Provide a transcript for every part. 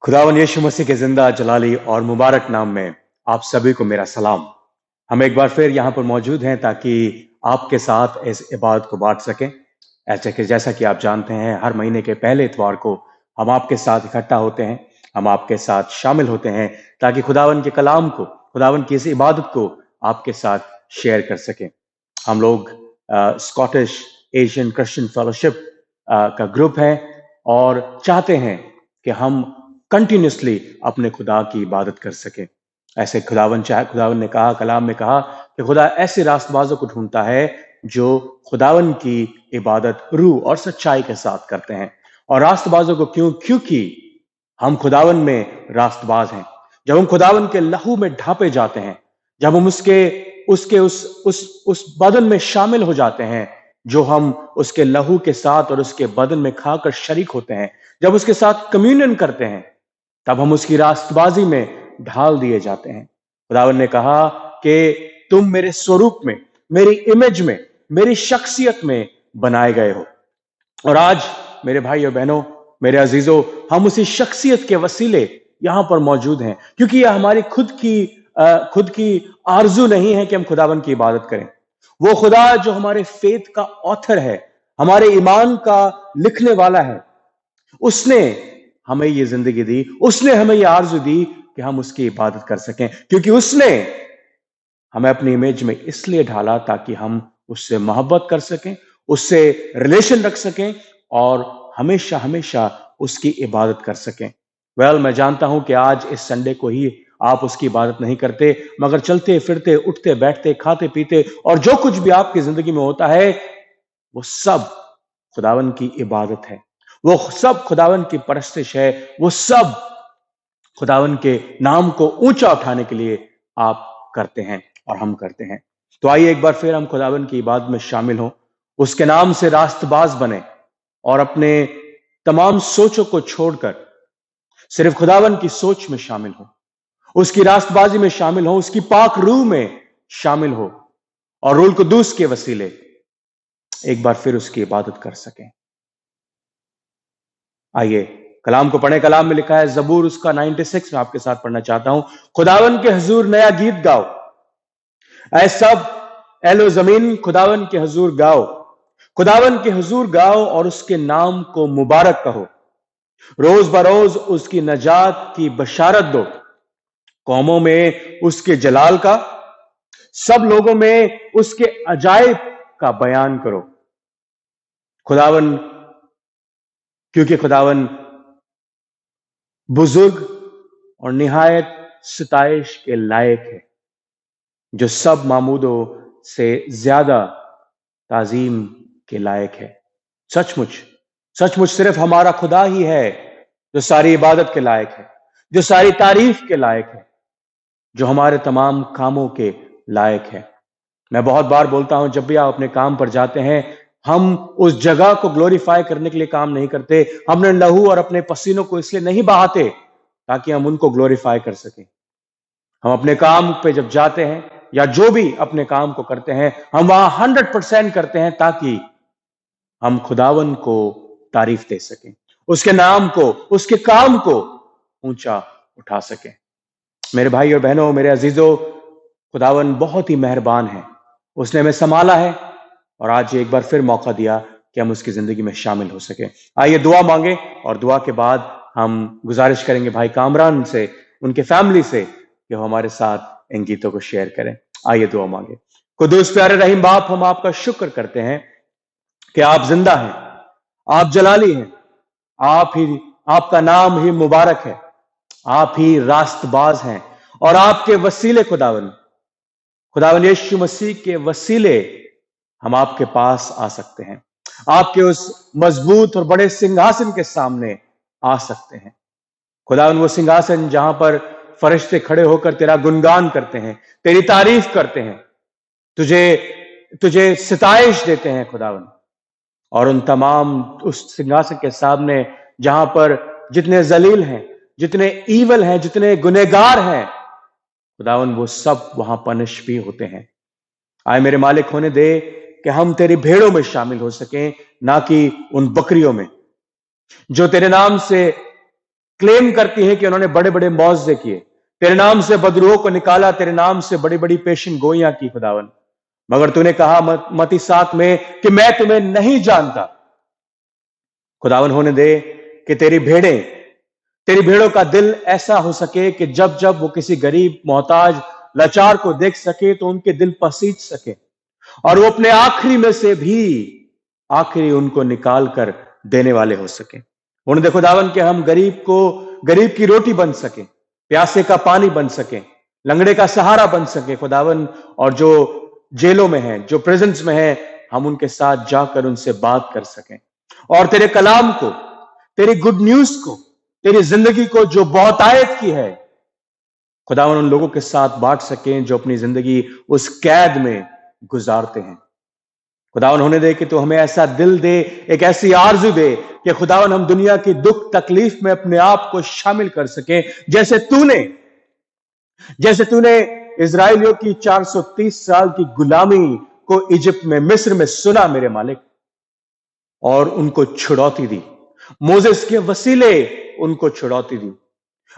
खुदावन यीशु मसीह के जिंदा जलाली और मुबारक नाम में आप सभी को मेरा सलाम। हम एक बार फिर यहाँ पर मौजूद हैं ताकि आपके साथ इस इबादत को बांट सकें। ऐसे कि जैसा कि आप जानते हैं, हर महीने के पहले इतवार को हम आपके साथ इकट्ठा होते हैं, हम आपके साथ शामिल होते हैं ताकि खुदावन के कलाम को, खुदावन की इस इबादत को आपके साथ शेयर कर सकें। हम लोग स्कॉटिश एशियन क्रिश्चियन फेलोशिप का ग्रुप है और चाहते हैं कि हम कंटिन्यूसली अपने खुदा की इबादत कर सकें। ऐसे खुदावन ने कहा, कलाम में कहा कि खुदा ऐसे रास्तबाजों को ढूंढता है जो खुदावन की इबादत रूह और सच्चाई के साथ करते हैं। और रास्तबाजों को क्योंकि हम खुदावन में रास्तबाज हैं। जब हम खुदावन के लहू में ढापे जाते हैं, जब हम उसके उस बदन में शामिल हो जाते हैं जो हम उसके लहू के साथ और उसके बदन में खाकर शरीक होते हैं, जब उसके साथ कम्युनियन करते हैं, तब हम उसकी रास्तबाजी में ढाल दिए जाते हैं। खुदावन ने कहा कि तुम मेरे स्वरूप में, मेरी इमेज में, मेरी शख्सियत में बनाए गए हो। और आज मेरे भाई और बहनों, मेरे अजीजों, हम उसी शख्सियत के वसीले यहां पर मौजूद हैं, क्योंकि यह हमारी खुद की आरजू नहीं है कि हम खुदावन की इबादत करें। वो खुदा जो हमारे फेथ का ऑथर है, हमारे ईमान का लिखने वाला है, उसने हमें ये जिंदगी दी, उसने हमें ये आरजू दी कि हम उसकी इबादत कर सकें, क्योंकि उसने हमें अपनी इमेज में इसलिए ढाला ताकि हम उससे मोहब्बत कर सकें, उससे रिलेशन रख सकें और हमेशा हमेशा उसकी इबादत कर सकें। मैं जानता हूं कि आज इस संडे को ही आप उसकी इबादत नहीं करते, मगर चलते फिरते, उठते बैठते, खाते पीते और जो कुछ भी आपकी जिंदगी में होता है, वो सब खुदावन की इबादत है, वो सब खुदावन की परस्तिश है, वो सब खुदावन के नाम को ऊंचा उठाने के लिए आप करते हैं और हम करते हैं। तो आइए एक बार फिर हम खुदावन की इबादत में शामिल हों, उसके नाम से रास्तबाज बने और अपने तमाम सोचों को छोड़कर सिर्फ खुदावन की सोच में शामिल हो, उसकी रास्तबाजी में शामिल हो, उसकी पाक रूह में शामिल हो और रूल कुदूस के वसीले एक बार फिर उसकी इबादत कर सकें। आइए कलाम को पढ़े। कलाम में लिखा है, जबूर उसका 96 में आपके साथ पढ़ना चाहता हूं। खुदावन के हुजूर नया गीत गाओ, ऐ सब एलो जमीन खुदावन के हुजूर गाओ, खुदावन के हुजूर गाओ और उसके नाम को मुबारक कहो। रोज बरोज उसकी नजात की बशारत दो, कौमों में उसके जलाल का, सब लोगों में उसके अजायब का बयान करो। खुदावन, क्योंकि खुदावन बुजुर्ग और निहायत सिताइश के लायक है, जो सब मामूदों से ज्यादा ताजीम के लायक है। सचमुच सचमुच सिर्फ हमारा खुदा ही है जो सारी इबादत के लायक है, जो सारी तारीफ के लायक है, जो हमारे तमाम कामों के लायक है। मैं बहुत बार बोलता हूं, जब भी आप अपने काम पर जाते हैं, हम उस जगह को ग्लोरीफाई करने के लिए काम नहीं करते। हमने लहू और अपने पसीनों को इसलिए नहीं बहाते ताकि हम उनको ग्लोरीफाई कर सकें। हम अपने काम पे जब जाते हैं या जो भी अपने काम को करते हैं, हम वहां 100% करते हैं ताकि हम खुदावन को तारीफ दे सकें, उसके नाम को, उसके काम को ऊंचा उठा सकें। मेरे भाई और बहनों, मेरे अजीजों, खुदावन बहुत ही मेहरबान है। उसने हमें संभाला है और आज एक बार फिर मौका दिया कि हम उसकी जिंदगी में शामिल हो सके। आइए दुआ मांगे और दुआ के बाद हम गुजारिश करेंगे भाई कामरान से, उनके फैमिली से, कि वो हमारे साथ इन गीतों को शेयर करें। आइए दुआ मांगे। कुदूस प्यारे रहीम बाप, हम आपका शुक्र करते हैं कि आप जिंदा हैं, आप जलाली हैं, आपका नाम ही मुबारक है, आप ही रास्तबाज हैं और आपके वसीले खुदावन यीशु मसीह के वसीले हम आपके पास आ सकते हैं, आपके उस मजबूत और बड़े सिंहासन के सामने आ सकते हैं। खुदावन वो सिंहासन जहां पर फरिश्ते खड़े होकर तेरा गुणगान करते हैं, तेरी तारीफ करते हैं, तुझे सिताइश देते हैं खुदावन। और उन तमाम उस सिंहासन के सामने जहां पर जितने जलील हैं, जितने ईवल हैं, जितने गुनहगार हैं, खुदावन वो सब वहां पनिश भी होते हैं। आए मेरे मालिक, होने दे कि हम तेरी भेड़ों में शामिल हो सकें, ना कि उन बकरियों में जो तेरे नाम से क्लेम करती हैं कि उन्होंने बड़े बड़े मौजे किए, तेरे नाम से बदरूहों को निकाला, तेरे नाम से बड़ी बड़ी पेशन गोइयां की खुदावन। मगर तूने कहा मत्ती 7 में कि मैं तुम्हें नहीं जानता। खुदावन होने दे कि तेरी भेड़ों का दिल ऐसा हो सके कि जब जब वो किसी गरीब, मोहताज, लाचार को देख सके तो उनके दिल पसीज सके और वो अपने आखिरी में से भी आखिरी उनको निकाल कर देने वाले हो सके। उन्हें देखो खुदावन कि हम गरीब की रोटी बन सके, प्यासे का पानी बन सके, लंगड़े का सहारा बन सके खुदावन, और जो जेलों में हैं, जो प्रिजन्स में हैं, हम उनके साथ जाकर उनसे बात कर सकें और तेरे कलाम को, तेरी गुड न्यूज को, तेरी जिंदगी को जो बहुतायत की है खुदावन, उन लोगों के साथ बांट सकें जो अपनी जिंदगी उस कैद में गुजारते हैं। खुदावन होने दे कि तू हमें ऐसा दिल दे, एक ऐसी आरज़ू दे कि खुदावन हम दुनिया की दुख तकलीफ में अपने आप को शामिल कर सकें, जैसे तूने इजराइलियों की 430 साल की गुलामी को इजिप्ट में, मिस्र में सुना मेरे मालिक, और उनको छुड़ौती दी, मोसेस के वसीले उनको छुड़ौती दी।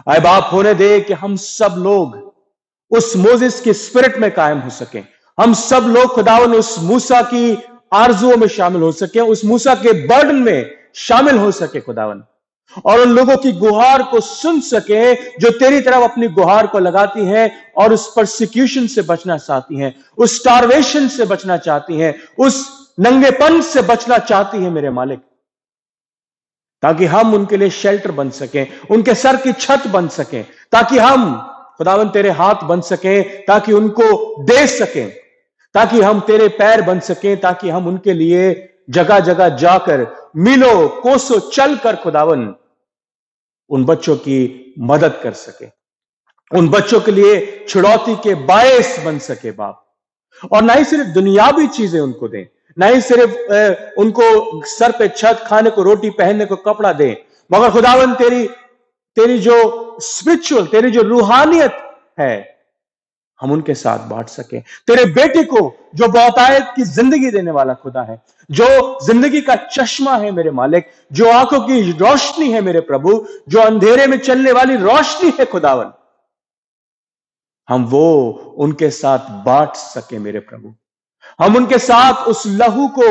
आए बाप होने दे कि हम सब लोग उस मोसेस की स्पिरिट में कायम हो सकें, हम सब लोग खुदावन उस मूसा की आरजुओं में शामिल हो सके, उस मूसा के बर्डन में शामिल हो सके खुदावन, और उन लोगों की गुहार को सुन सके जो तेरी तरफ अपनी गुहार को लगाती हैं और उस परसिक्यूशन से बचना चाहती हैं, उस स्टारवेशन से बचना चाहती हैं, उस नंगेपन से बचना चाहती हैं मेरे मालिक, ताकि हम उनके लिए शेल्टर बन सकें, उनके सर की छत बन सकें, ताकि हम खुदावन तेरे हाथ बन सकें, ताकि उनको दे सकें, ताकि हम तेरे पैर बन सकें, ताकि हम उनके लिए जगह जगह जाकर मीलों कोसों चलकर खुदावन उन बच्चों की मदद कर सके, उन बच्चों के लिए छुड़ौती के बायस बन सके बाप। और ना ही सिर्फ दुनियावी चीजें उनको दें, ना ही सिर्फ उनको सर पे छत, खाने को रोटी, पहनने को कपड़ा दें, मगर खुदावन तेरी जो स्पिरिचुअल, तेरी जो रूहानियत है हम उनके साथ बांट सके। तेरे बेटे को जो बहुतायत की जिंदगी देने वाला खुदा है, जो जिंदगी का चश्मा है मेरे मालिक, जो आंखों की रोशनी है मेरे प्रभु, जो अंधेरे में चलने वाली रोशनी है खुदावन, हम वो उनके साथ बांट सके मेरे प्रभु। हम उनके साथ उस लहू को,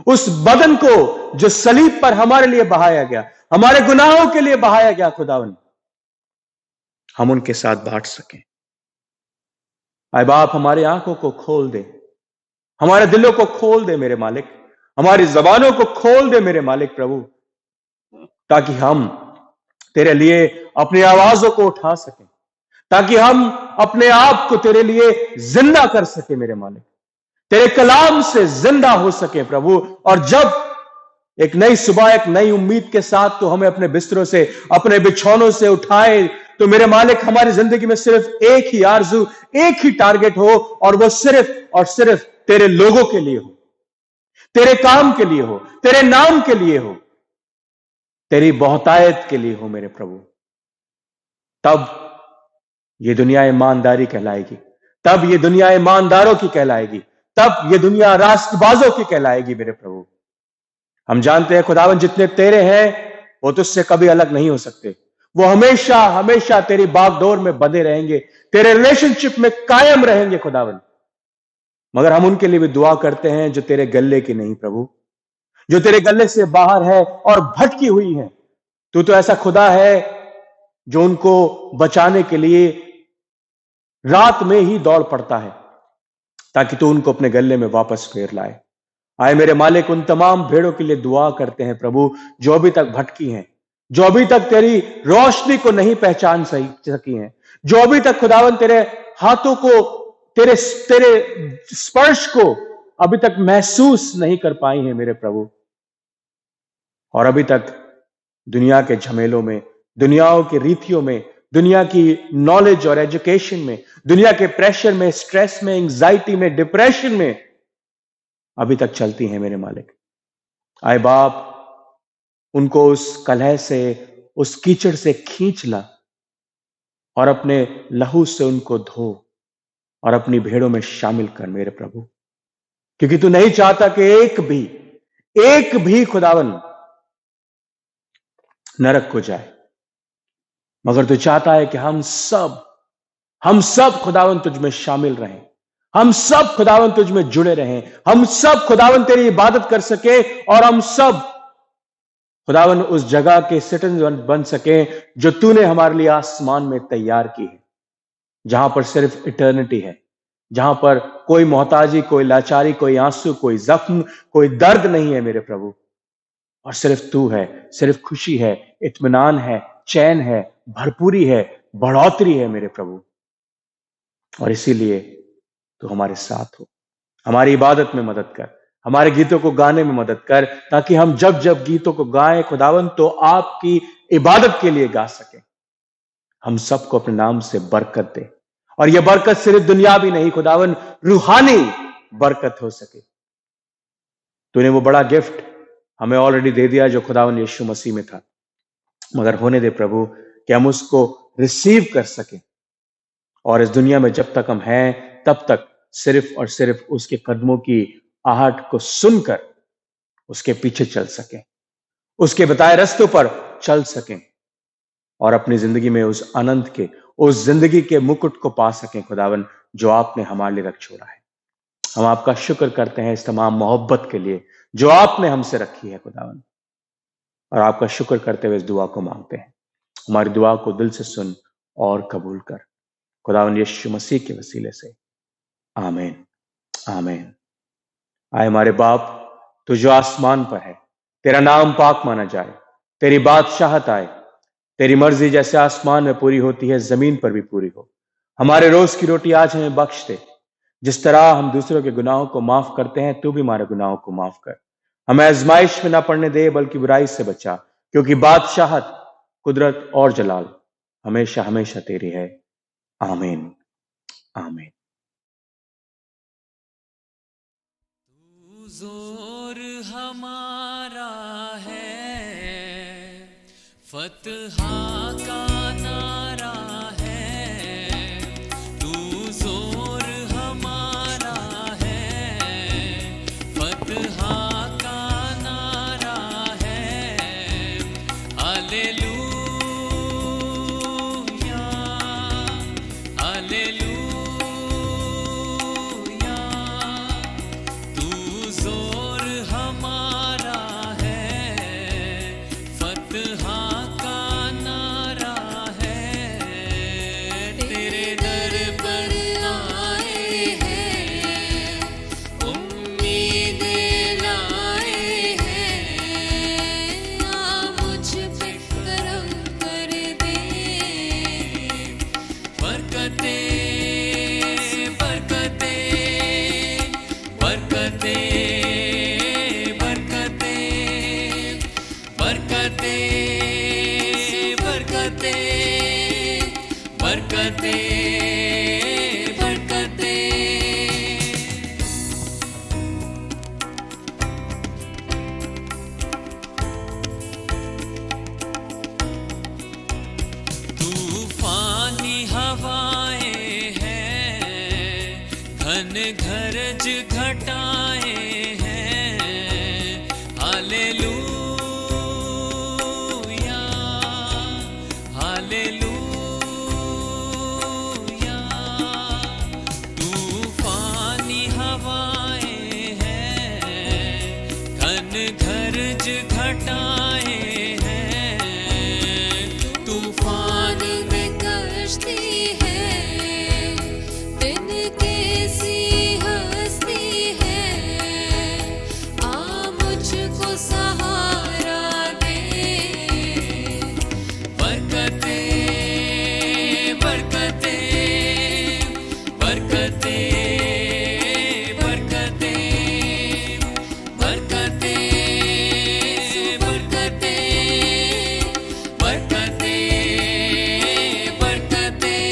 उस बदन को जो सलीब पर हमारे लिए बहाया गया, हमारे गुनाहों के लिए बहाया गया खुदावन, हम उनके साथ बांट सकें। आए बाप हमारी आंखों को खोल दे, हमारे दिलों को खोल दे मेरे मालिक, हमारी जबानों को खोल दे मेरे मालिक प्रभु, ताकि हम तेरे लिए अपनी आवाजों को उठा सकें, ताकि हम अपने आप को तेरे लिए जिंदा कर सके मेरे मालिक, तेरे कलाम से जिंदा हो सके प्रभु। और जब एक नई सुबह, एक नई उम्मीद के साथ तो हमें अपने बिस्तरों से, अपने बिछौनों से उठाए, तो मेरे मालिक हमारी जिंदगी में सिर्फ एक ही आरजू, एक ही टारगेट हो, और वो सिर्फ और सिर्फ तेरे लोगों के लिए हो, तेरे काम के लिए हो, तेरे नाम के लिए हो, तेरी बहुतायत के लिए हो मेरे प्रभु। तब ये दुनिया ईमानदारी कहलाएगी, तब ये दुनिया ईमानदारों की कहलाएगी, तब ये दुनिया राष्ट्रबाजों की कहलाएगी मेरे प्रभु। हम जानते हैं खुदावन जितने तेरे हैं वो तुझसे कभी अलग नहीं हो सकते, वो हमेशा हमेशा तेरी बागडोर में बंधे रहेंगे, तेरे रिलेशनशिप में कायम रहेंगे खुदावन। मगर हम उनके लिए भी दुआ करते हैं जो तेरे गले की नहीं प्रभु, जो तेरे गले से बाहर है और भटकी हुई है। तू तो ऐसा खुदा है जो उनको बचाने के लिए रात में ही दौड़ पड़ता है, ताकि तू उनको अपने गले में वापस फेर लाए। आए मेरे मालिक, उन तमाम भेड़ों के लिए दुआ करते हैं प्रभु जो अभी तक भटकी हैं, जो अभी तक तेरी रोशनी को नहीं पहचान सकी हैं, जो अभी तक खुदावन तेरे हाथों को, तेरे स्पर्श को अभी तक महसूस नहीं कर पाई हैं मेरे प्रभु, और अभी तक दुनिया के झमेलों में, दुनियाओं की रीतियों में, दुनिया की नॉलेज और एजुकेशन में, दुनिया के प्रेशर में, स्ट्रेस में, एंजाइटी में, डिप्रेशन में अभी तक चलती हैं मेरे मालिक। आए बाप उनको उस कलह से, उस कीचड़ से खींच ला और अपने लहू से उनको धो और अपनी भेड़ों में शामिल कर मेरे प्रभु, क्योंकि तू नहीं चाहता कि एक भी खुदावन नरक को जाए, मगर तू चाहता है कि हम सब खुदावन तुझ में शामिल रहें, हम सब खुदावन तुझ में जुड़े रहें, हम सब खुदावन तेरी इबादत कर सके और हम सब खुदावन उस जगह के सिटीजन बन सके जो तूने हमारे लिए आसमान में तैयार की है, जहां पर सिर्फ इटर्निटी है, जहां पर कोई मोहताजी, कोई लाचारी, कोई आंसू, कोई जख्म, कोई दर्द नहीं है मेरे प्रभु, और सिर्फ तू है, सिर्फ खुशी है, इत्मीनान है, चैन है, भरपूरी है, बढ़ोतरी है मेरे प्रभु। और इसीलिए तू हमारे साथ हो, हमारी इबादत में मदद कर, हमारे गीतों को गाने में मदद कर, ताकि हम जब जब गीतों को गाएं खुदावन तो आपकी इबादत के लिए गा सकें। हम सबको अपने नाम से बरकत दे, और यह बरकत सिर्फ दुनियावी नहीं खुदावन, रूहानी बरकत हो सके। तूने वो बड़ा गिफ्ट हमें ऑलरेडी दे दिया जो खुदावन यीशु मसीह में था, मगर होने दे प्रभु कि हम उसको रिसीव कर सकें, और इस दुनिया में जब तक हम हैं तब तक सिर्फ और सिर्फ उसके कदमों की आहट को सुनकर उसके पीछे चल सकें, उसके बताए रास्तों पर चल सकें, और अपनी जिंदगी में उस आनंद के, उस जिंदगी के मुकुट को पा सकें खुदावन, जो आपने हमारे लिए रख छोड़ा है। हम आपका शुक्र करते हैं इस तमाम मोहब्बत के लिए जो आपने हमसे रखी है खुदावन, और आपका शुक्र करते हुए इस दुआ को मांगते हैं। हमारी दुआ को दिल से सुन और कबूल कर, खुदावन यीशु मसीह के वसीले से, आमीन आमीन। आए हमारे बाप, तू जो आसमान पर है, तेरा नाम पाक माना जाए, तेरी बादशाहत आए, तेरी मर्जी जैसे आसमान में पूरी होती है जमीन पर भी पूरी हो। हमारे रोज की रोटी आज हमें बख्श दे, जिस तरह हम दूसरों के गुनाहों को माफ करते हैं तू भी हमारे गुनाहों को माफ कर। हमें आजमाइश में ना पड़ने दे बल्कि बुराई से बचा, क्योंकि बादशाहत, कुदरत और जलाल हमेशा हमेशा तेरी है। आमीन आमीन। जोर हमारा है, फतहा का नारा है, तू जोर हमारा है, फतहा का नारा है। हालेलुया हालेलुया, तू जोर हमारा है, फतहा का नारा है। तेरे दर पर आए हैं, उम्मीदें लाए हैं, आ मुझ पे करम कर दे। बरकतें बरकतें बरकतें बरकतें बरकतें बरकतें बरकतें बरकतें। तूफानी हवाएं हैं, घन गरज घटाएं हैं। हालेलुया हालेलुया, तूफानी हवाएं हैं, घन गरज घटाएं हैं। तूफान में कश्ती है, दिन कैसी हस्ती है, आ मुझको सहारा दे। बरकतें बरकतें बरकतें बरकतें बरकतें बरकतें बरकतें बरकतें।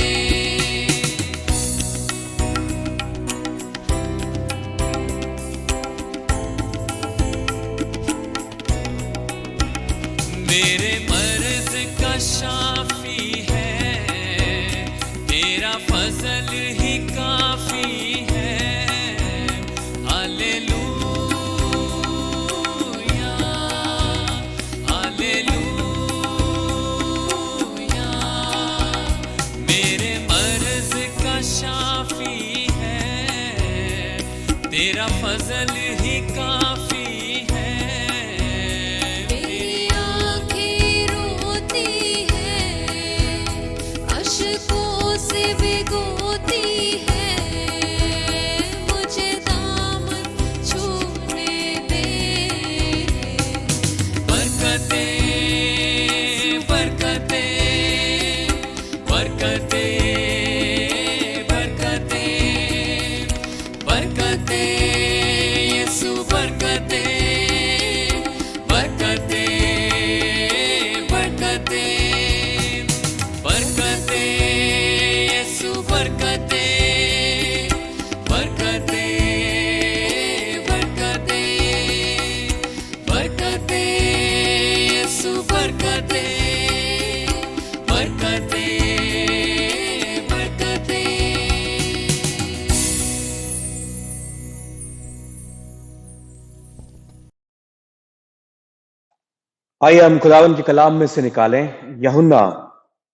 आइए हम खुदावन के कलाम में से निकालें यूहन्ना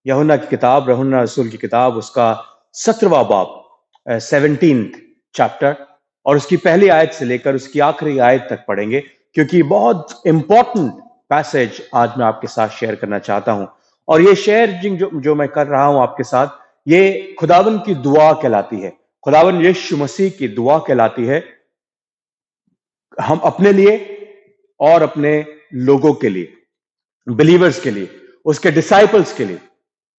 यूहन्ना की किताब, यूहन्ना रसूल की किताब, उसका 17वां बाब, 17th चैप्टर, और उसकी पहली आयत से लेकर उसकी आखिरी आयत तक पढ़ेंगे, क्योंकि बहुत इंपॉर्टेंट पैसेज आज मैं आपके साथ शेयर करना चाहता हूं। और ये शेयरिंग जो मैं कर रहा हूं आपके साथ, ये खुदावन की दुआ कहलाती है, खुदावन यीशु मसीह की दुआ कहलाती है, हम अपने लिए और अपने लोगों के लिए, बिलीवर्स के लिए, उसके डिसाइपल्स के लिए,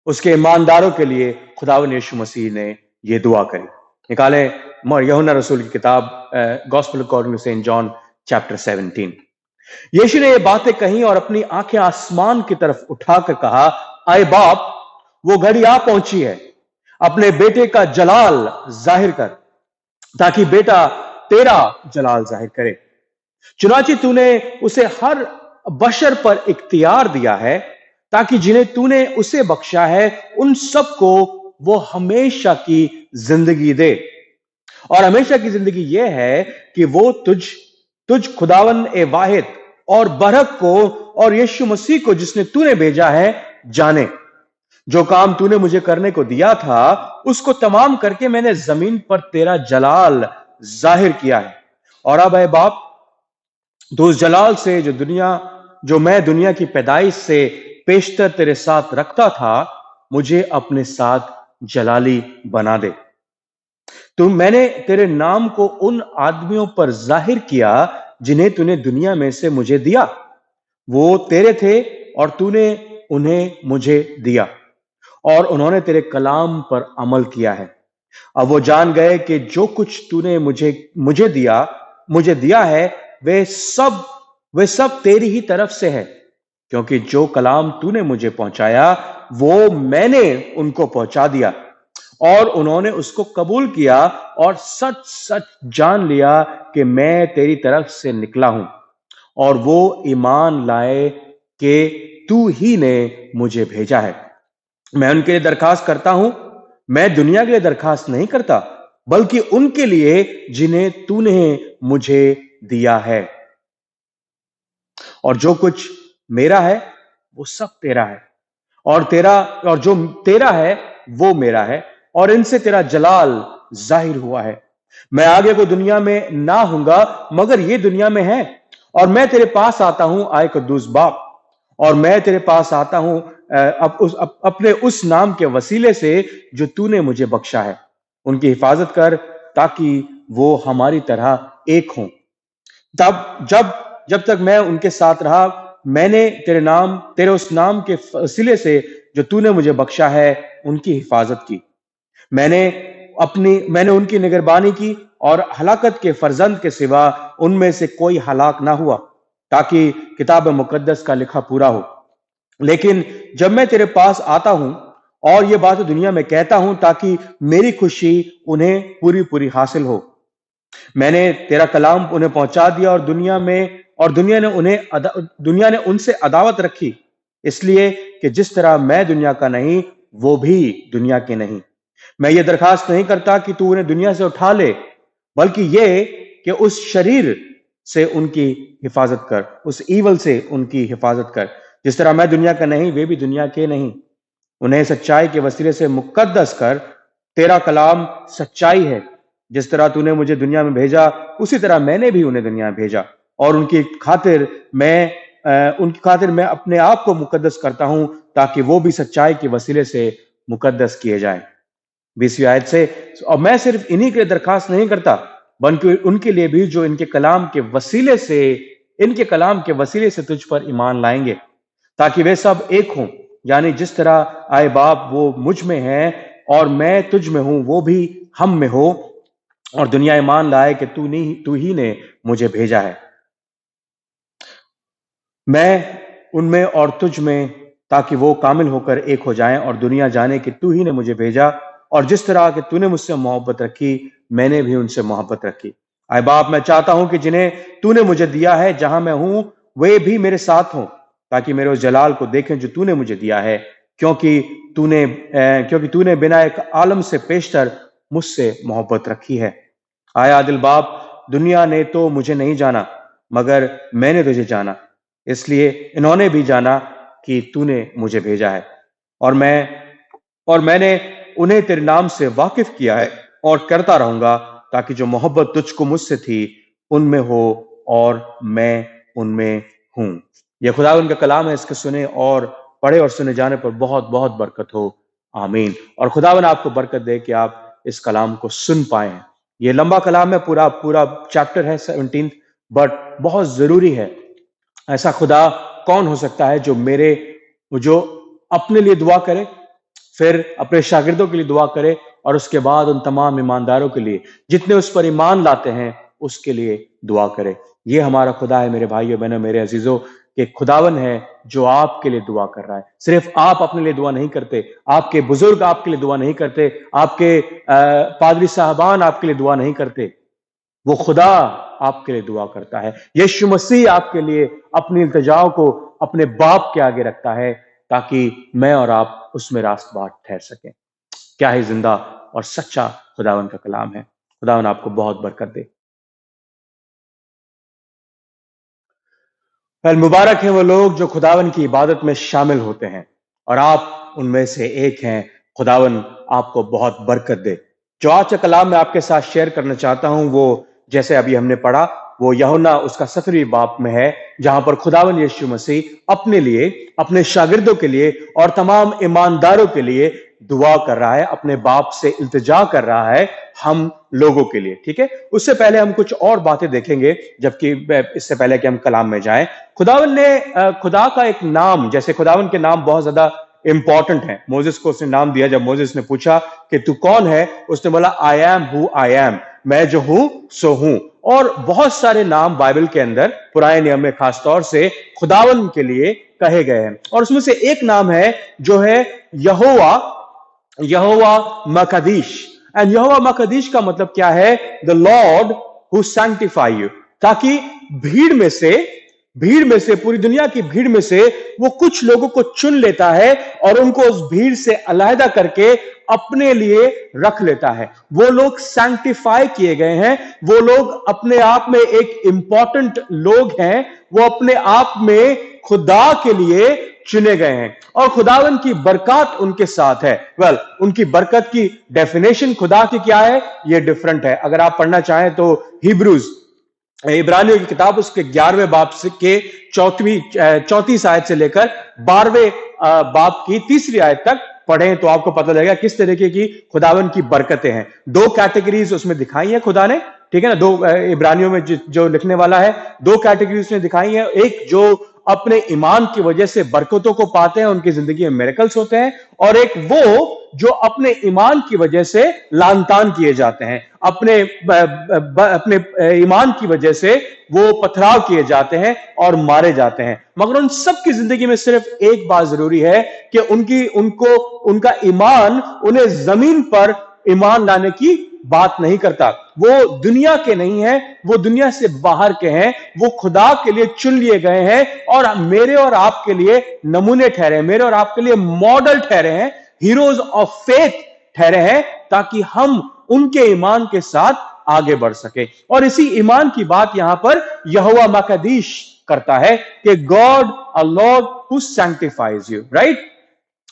उसके ईमानदारों के लिए खुदावन यीशु मसीह ने ये दुआ करी। निकालें यूहन्ना रसूल की किताब, gospel according to saint John chapter 17। यीशु ने ये बातें कही और अपनी आंखें आसमान की तरफ उठाकर कहा, आए बाप, वो घड़ी आ पहुंची है, अपने बेटे का जलाल जाहिर कर, ताकि बेटा तेरा जलाल जाहिर करे। चुनांचे तूने उसे हर बशर पर इख्तियार दिया है, ताकि जिन्हें तूने उसे बख्शा है उन सबको वो हमेशा की जिंदगी दे। और हमेशा की जिंदगी यह है कि वो तुझ खुदावन ए वाहिद और बरहक को और यीशु मसीह को जिसने तूने भेजा है जाने। जो काम तूने मुझे करने को दिया था उसको तमाम करके मैंने जमीन पर तेरा जलाल जाहिर किया है। और अब है बाप, तो उस जलाल से जो मैं दुनिया की पैदाइश से पेशतर तेरे साथ रखता था, मुझे अपने साथ जलाली बना दे। मैंने तेरे नाम को उन आदमियों पर जाहिर किया जिन्हें तूने दुनिया में से मुझे दिया। वो तेरे थे और तूने उन्हें मुझे दिया, और उन्होंने तेरे कलाम पर अमल किया है। अब वो जान गए कि जो कुछ तूने मुझे दिया है वे सब तेरी ही तरफ से है, क्योंकि जो कलाम तूने मुझे पहुंचाया वो मैंने उनको पहुंचा दिया, और उन्होंने उसको कबूल किया और सच सच जान लिया कि मैं तेरी तरफ से निकला हूं, और वो ईमान लाए कि तू ही ने मुझे भेजा है। मैं उनके लिए दरखास्त करता हूं, मैं दुनिया के लिए दरखास्त नहीं करता, बल्कि उनके लिए जिन्हें तूने मुझे दिया है। और जो कुछ मेरा है वो सब तेरा है, और जो तेरा है वो मेरा है, और इनसे तेरा जलाल जाहिर हुआ है। मैं आगे को दुनिया में ना हूंगा, मगर ये दुनिया में है, और मैं तेरे पास आता हूं, आए कद्दूस बाप, और मैं तेरे पास आता हूं अपने उस नाम के वसीले से जो तूने मुझे बख्शा है। उनकी हिफाजत कर, ताकि वो हमारी तरह एक हों। जब तक मैं उनके साथ रहा, मैंने तेरे उस नाम के वसीले से जो तूने मुझे बख्शा है उनकी हिफाजत की। मैंने उनकी निगरानी की, और हलाकत के फर्जंद के सिवा उनमें से कोई हलाक ना हुआ, ताकि किताब मुकद्दस का लिखा पूरा हो। लेकिन जब मैं तेरे पास आता हूं और ये बातें दुनिया में कहता हूं, ताकि मेरी खुशी उन्हें पूरी पूरी हासिल हो। मैंने तेरा कलाम उन्हें पहुंचा दिया, और दुनिया ने उनसे अदावत रखी, इसलिए कि जिस तरह मैं दुनिया का नहीं, वो भी दुनिया के नहीं। मैं ये दरखास्त नहीं करता कि तू उन्हें दुनिया से उठा ले, बल्कि ये कि उस शरीर से उनकी हिफाजत कर, उस ईवल से उनकी हिफाजत कर। जिस तरह मैं दुनिया का नहीं, वे भी दुनिया के नहीं। उन्हें सच्चाई के वसीले से मुकद्दस कर, तेरा कलाम सच्चाई है। जिस तरह तूने मुझे दुनिया में भेजा, उसी तरह मैंने भी उन्हें दुनिया में भेजा, और उनकी खातिर मैं अपने आप को मुकद्दस करता हूं, ताकि वो भी सच्चाई के वसीले से मुकद्दस किए जाएं। 20वीं आयत से, और मैं सिर्फ इन्हीं के लिए दरखास्त नहीं करता, बल्कि उनके लिए भी जो इनके कलाम के वसीले से तुझ पर ईमान लाएंगे, ताकि वे सब एक हों, यानी जिस तरह आए बाप वो मुझ में है और मैं तुझ में हूं, वो भी हम में हो, और दुनिया ईमान लाए कि तू ही ने मुझे भेजा है। मैं उनमें और तुझ में, ताकि वो कामिल होकर एक हो जाएं, और दुनिया जाने कि तू ही ने मुझे भेजा, और जिस तरह कि तूने मुझसे मोहब्बत रखी, मैंने भी उनसे मोहब्बत रखी। आए बाप, मैं चाहता हूं कि जिन्हें तूने मुझे दिया है, जहां मैं हूं वे भी मेरे साथ हों, ताकि मेरे उस जलाल को देखें जो तूने मुझे दिया है, क्योंकि तूने बिना एक आलम से पेशतर मुझसे मोहब्बत रखी है। आया आदिल बाप, दुनिया ने तो मुझे नहीं जाना, मगर मैंने तुझे जाना। इसलिए इन्होंने भी जाना कि तूने मुझे भेजा है, और मैंने उन्हें तेरे नाम से वाकिफ किया है और करता रहूंगा, ताकि जो मोहब्बत तुझको मुझसे थी उनमें हो और मैं उनमें हूं। यह खुदावंद का कलाम है, इसके सुने और पढ़े और सुने जाने पर बहुत बहुत बरकत हो। आमीन। और खुदावन आपको बरकत दे कि आप इस कलाम को सुन पाए। ये लंबा कलाम है, पूरा पूरा चैप्टर है 17, बट बहुत जरूरी है। ऐसा खुदा कौन हो सकता है जो अपने लिए दुआ करे, फिर अपने शागिर्दों के लिए दुआ करे, और उसके बाद उन तमाम ईमानदारों के लिए जितने उस पर ईमान लाते हैं उसके लिए दुआ करे। ये हमारा खुदा है मेरे भाइयों बहनों, मेरे अजीजों, कि खुदावन है जो आपके लिए दुआ कर रहा है। सिर्फ आप अपने लिए दुआ नहीं करते, आपके बुजुर्ग आपके लिए दुआ नहीं करते, आपके पादरी साहबान आपके लिए दुआ नहीं करते, वो खुदा आपके लिए दुआ करता है। यीशु मसीह आपके लिए अपनी इल्तिजाओं को अपने बाप के आगे रखता है, ताकि मैं और आप उसमें रास्तबार ठहर सकें। क्या ही जिंदा और सच्चा खुदावन का कलाम है। खुदावन आपको बहुत बरकत दे। मुबारक है वो लोग जो खुदावन की इबादत में शामिल होते हैं, और आप उनमें से एक हैं। खुदावन आपको बहुत बरकत दे। जो आज का कलाम मैं आपके साथ शेयर करना चाहता हूं, वो जैसे अभी हमने पढ़ा, वो यूहन्ना उसका 7वीं बाब में है, जहां पर खुदावन यीशु मसीह अपने लिए, अपने शागिर्दों के लिए और तमाम ईमानदारों के लिए दुआ कर रहा है, अपने बाप से इल्तिजा कर रहा है हम लोगों के लिए। ठीक है, उससे पहले हम कुछ और बातें देखेंगे, जबकि इससे पहले कि हम कलाम में जाएं। खुदावन ने खुदा का एक नाम, जैसे खुदावन के नाम बहुत ज्यादा इंपॉर्टेंट है। मोसेस को उसने नाम दिया। जब मोसेस ने पूछा कि तू कौन है, उसने बोला I am who I am, मैं जो हूं सो हूं। और बहुत सारे नाम बाइबल के अंदर पुराने नियम में खासतौर से खुदावन के लिए कहे गए हैं, और उसमें से एक नाम है जो है यहोवा मकदीश। एंड यहोवा मकदीश का मतलब क्या है? The lord who sanctify you. ताकि भीड़ में से, पूरी दुनिया की भीड़ में से वो कुछ लोगों को चुन लेता है और उनको उस भीड़ से अलहदा करके अपने लिए रख लेता है। वो लोग सैंक्टिफाई किए गए हैं, वो लोग अपने आप में एक इंपॉर्टेंट लोग हैं, वो अपने आप में खुदा के लिए चुने गए हैं, और खुदावन की बरकत उनके साथ है। उनकी बरकत की डेफिनेशन खुदा की क्या है, ये डिफरेंट है। अगर आप पढ़ना चाहें तो हिब्रूज, इब्रानियों की किताब, उसके 11वें बाब के 34 आयत से लेकर 12वें बाब की 3री आयत तक पढ़ें तो आपको पता लगेगा किस तरीके की खुदावन की बरकतें हैं। 2 कैटेगरीज उसमें दिखाई है खुदा ने, ठीक है ना। 2 इब्रानियों में जो लिखने वाला है, 2 कैटेगरीज उसने दिखाई है। एक जो अपने ईमान की वजह से बरकतों को पाते हैं, उनकी जिंदगी में मिरेकल्स होते हैं, और एक वो जो अपने ईमान की वजह से लानतान किए जाते हैं, अपने ईमान की वजह से वो पथराव किए जाते हैं और मारे जाते हैं। मगर उन सब की जिंदगी में सिर्फ एक बात जरूरी है कि उनका ईमान उन्हें जमीन पर ईमान लाने की बात नहीं करता। वो दुनिया के नहीं है, वो दुनिया से बाहर के हैं, वो खुदा के लिए चुन लिए गए हैं, और मेरे और आपके लिए नमूने ठहरे हैं, मेरे और आपके लिए मॉडल ठहरे हैं, हीरोज ऑफ फेथ ठहरे हैं, ताकि हम उनके ईमान के साथ आगे बढ़ सके। और इसी ईमान की बात यहां पर यहोवा मकदीश करता है कि God a lord who sanctifies you, right.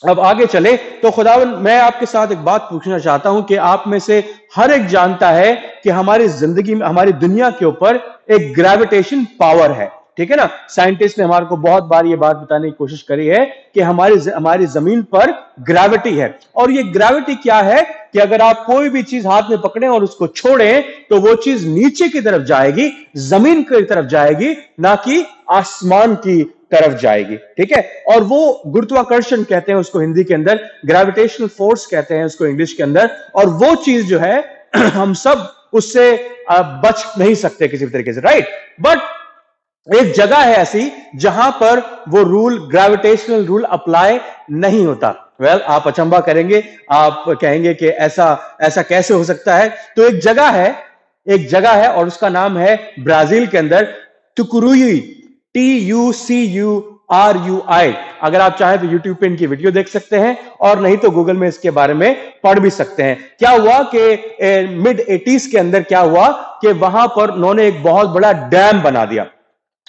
अब आगे चले तो खुदावन, मैं आपके साथ एक बात पूछना चाहता हूं कि आप में से हर एक जानता है कि हमारी जिंदगी में, हमारी दुनिया के ऊपर एक ग्रेविटेशन पावर है, ठीक है ना। साइंटिस्ट ने हमारे को बहुत बार ये बात बताने की कोशिश करी है कि हमारी जमीन पर ग्रेविटी है, और ये ग्रेविटी क्या है कि अगर आप कोई भी चीज हाथ में पकड़ें और उसको छोड़ें तो वो चीज नीचे की तरफ जाएगी, जमीन की तरफ जाएगी, ना कि आसमान की तरफ जाएगी, ठीक है। और वो गुरुत्वाकर्षण कहते हैं उसको हिंदी के अंदर, ग्रेविटेशनल फोर्स कहते हैं उसको इंग्लिश के अंदर। और वो चीज जो है हम सब उससे बच नहीं सकते किसी भी तरीके से, राइट। बट एक जगह है ऐसी जहां पर वो रूल, ग्रेविटेशनल रूल अप्लाई नहीं होता। आप अचंभा करेंगे, आप कहेंगे कि ऐसा कैसे हो सकता है। तो एक जगह है और उसका नाम है ब्राजील के अंदर तुकुरुई, TUCURUI। अगर आप चाहें तो यूट्यूब पे इनकी वीडियो देख सकते हैं, और नहीं तो गूगल में इसके बारे में पढ़ भी सकते हैं। क्या हुआ कि मिड 80s के अंदर क्या हुआ कि वहां पर उन्होंने एक बहुत बड़ा डैम बना दिया,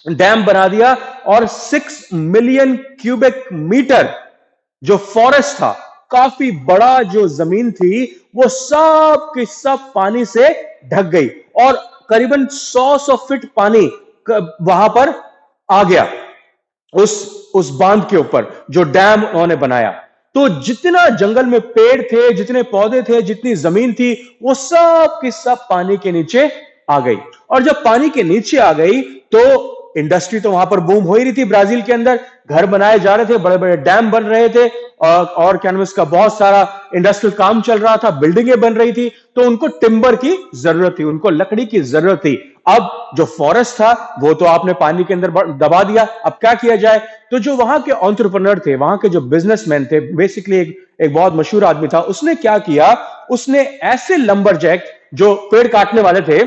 डैम बना दिया और 6 मिलियन क्यूबिक मीटर जो फॉरेस्ट था, काफी बड़ा जो जमीन थी, वो सब की सब पानी से ढक गई और करीबन 100 फीट पानी वहां पर आ गया उस बांध के ऊपर जो डैम उन्होंने बनाया। तो जितना जंगल में पेड़ थे, जितने पौधे थे, जितनी जमीन थी, वो सब की सब पानी के नीचे आ गई। और जब पानी के नीचे आ गई तो इंडस्ट्री तो वहां पर बूम हो ही रही थी। ब्राजील के अंदर घर बनाए जा रहे थे, बड़े बड़े डैम बन रहे थे और कैनवस का बहुत सारा इंडस्ट्रियल काम चल रहा था, बिल्डिंगें बन रही थी। तो उनको टिम्बर की जरूरत थी, उनको लकड़ी की जरूरत थी। अब जो फॉरेस्ट था वो तो आपने पानी के अंदर दबा दिया, अब क्या किया जाए? तो जो वहां के एंटरप्रेन्योर थे, वहां के जो बिजनेसमैन थे, बेसिकली एक बहुत मशहूर आदमी था, उसने क्या किया? उसने ऐसे लंबरजैक जो पेड़ काटने वाले थे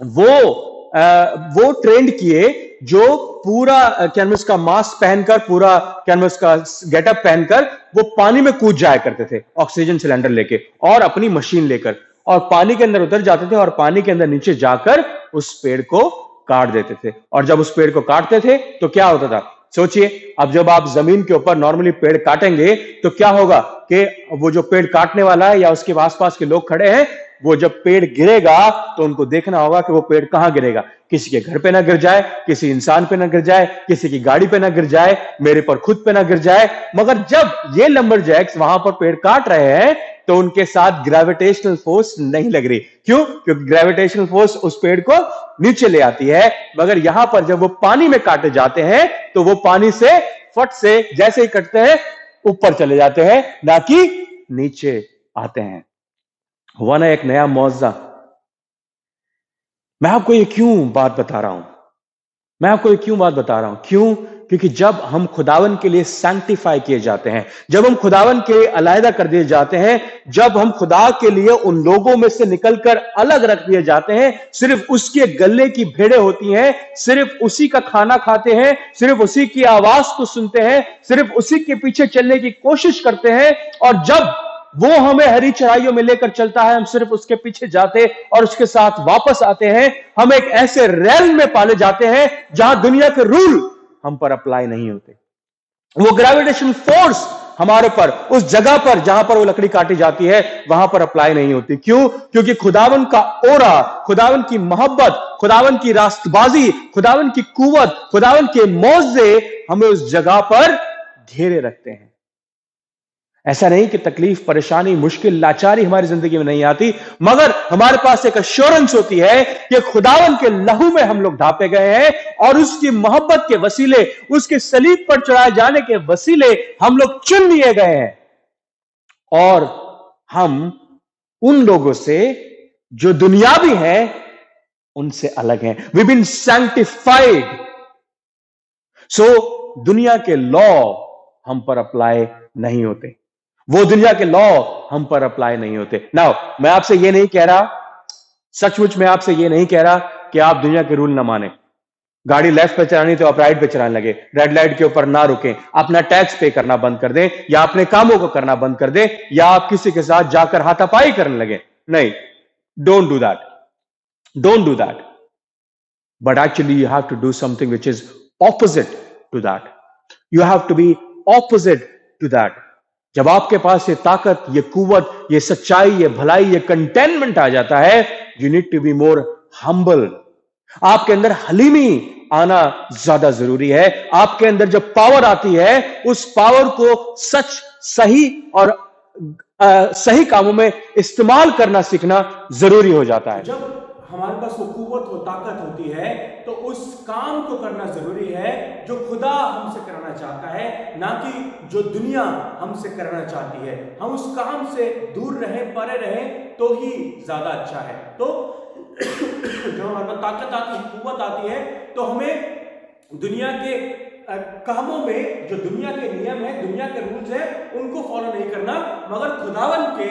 वो ट्रेंड किए, जो पूरा कैनवस का मास्क पहनकर, पूरा कैनवस का गेटअप पहनकर वो पानी में कूद जाया करते थे ऑक्सीजन सिलेंडर लेके और अपनी मशीन लेकर, और पानी के अंदर उतर जाते थे और पानी के अंदर नीचे जाकर उस पेड़ को काट देते थे। और जब उस पेड़ को काटते थे तो क्या होता था? सोचिए, अब जब आप जमीन के ऊपर नॉर्मली पेड़ काटेंगे तो क्या होगा कि वो जो पेड़ काटने वाला है या उसके आसपास के लोग खड़े हैं, वो जब पेड़ गिरेगा तो उनको देखना होगा कि वो पेड़ कहां गिरेगा। किसी के घर पे ना गिर जाए, किसी इंसान पे ना गिर जाए, किसी की गाड़ी पे ना गिर जाए, मेरे पर खुद पे ना गिर जाए। मगर जब ये लंबरजैक्स वहां पर पेड़ काट रहे हैं तो उनके साथ ग्रेविटेशनल फोर्स नहीं लग रही। क्यों? क्योंकि ग्रेविटेशनल फोर्स उस पेड़ को नीचे ले आती है। मगर यहां पर जब वो पानी में काटे जाते हैं तो वो पानी से फट से जैसे ही कटते हैं ऊपर चले जाते हैं, ना कि नीचे आते हैं। हुआ ना एक नया मुआवजा। मैं आपको ये क्यों बात बता रहा हूं? क्यों? क्योंकि जब हम खुदावन के लिए सैंक्टिफाई किए जाते हैं, जब हम खुदावन के लिए अलहदा कर दिए जाते हैं, जब हम खुदा के लिए उन लोगों में से निकलकर अलग रख दिए जाते हैं, सिर्फ उसके गले की भेड़ें होती हैं, सिर्फ उसी का खाना खाते हैं, सिर्फ उसी की आवाज को सुनते हैं, सिर्फ उसी के पीछे चलने की कोशिश करते हैं, और जब वो हमें हरी चढ़ाइयों में लेकर चलता है, हम सिर्फ उसके पीछे जाते और उसके साथ वापस आते हैं। हम एक ऐसे रेल में पाले जाते हैं जहां दुनिया के रूल हम पर अप्लाई नहीं होते। वो ग्रेविटेशन फोर्स हमारे पर, उस जगह पर जहां पर वो लकड़ी काटी जाती है, वहां पर अप्लाई नहीं होती। क्यों? क्योंकि खुदावन का ओरा, खुदावन की मोहब्बत, खुदावन की रास्तबाजी, खुदावन की कुवत, खुदावन के मौजे हमें उस जगह पर घेरे रखते हैं। ऐसा नहीं कि तकलीफ, परेशानी, मुश्किल, लाचारी हमारी जिंदगी में नहीं आती, मगर हमारे पास एक अश्योरेंस होती है कि खुदावन के लहू में हम लोग ढापे गए हैं और उसकी मोहब्बत के वसीले, उसके सलीब पर चढ़ाए जाने के वसीले हम लोग चुन लिए गए हैं। और हम उन लोगों से जो दुनियावी हैं उनसे अलग हैं। We been sanctified. सो दुनिया के लॉ हम पर अप्लाई नहीं होते, वो दुनिया के लॉ हम पर अप्लाई नहीं होते। नाउ मैं आपसे ये नहीं कह रहा, सचमुच मैं आपसे ये नहीं कह रहा कि आप दुनिया के रूल ना माने। गाड़ी लेफ्ट पे चलानी तो आप राइट पे चलाने लगे, रेड लाइट के ऊपर ना रुकें, अपना टैक्स पे करना बंद कर दें, या अपने कामों को करना बंद कर दें, या आप किसी के साथ जाकर हाथापाई करने लगे। नहीं, don't do that, don't do that. But actually you have to do something which is opposite to that. You have to be opposite to that. जब आपके पास ये ताकत, ये कुवत, ये सच्चाई, ये भलाई, ये कंटेनमेंट आ जाता है, you need to be more humble. आपके अंदर हलीमी आना ज्यादा जरूरी है। आपके अंदर जब पावर आती है, उस पावर को सच, सही और सही कामों में इस्तेमाल करना सीखना जरूरी हो जाता है। जब हमारे पास वो कुव्वत, वो ताकत होती है, तो उस काम को करना जरूरी है जो खुदा हमसे करना चाहता है, ना कि जो दुनिया हमसे करना चाहती है। हम उस काम से दूर रहें, परे रहें तो ही ज्यादा अच्छा है। तो जब हमारे पास ताकत आती है, कुव्वत आती है, तो हमें दुनिया के कामों में, जो दुनिया के नियम है, दुनिया के रूल्स है, उनको फॉलो नहीं करना, मगर खुदावन के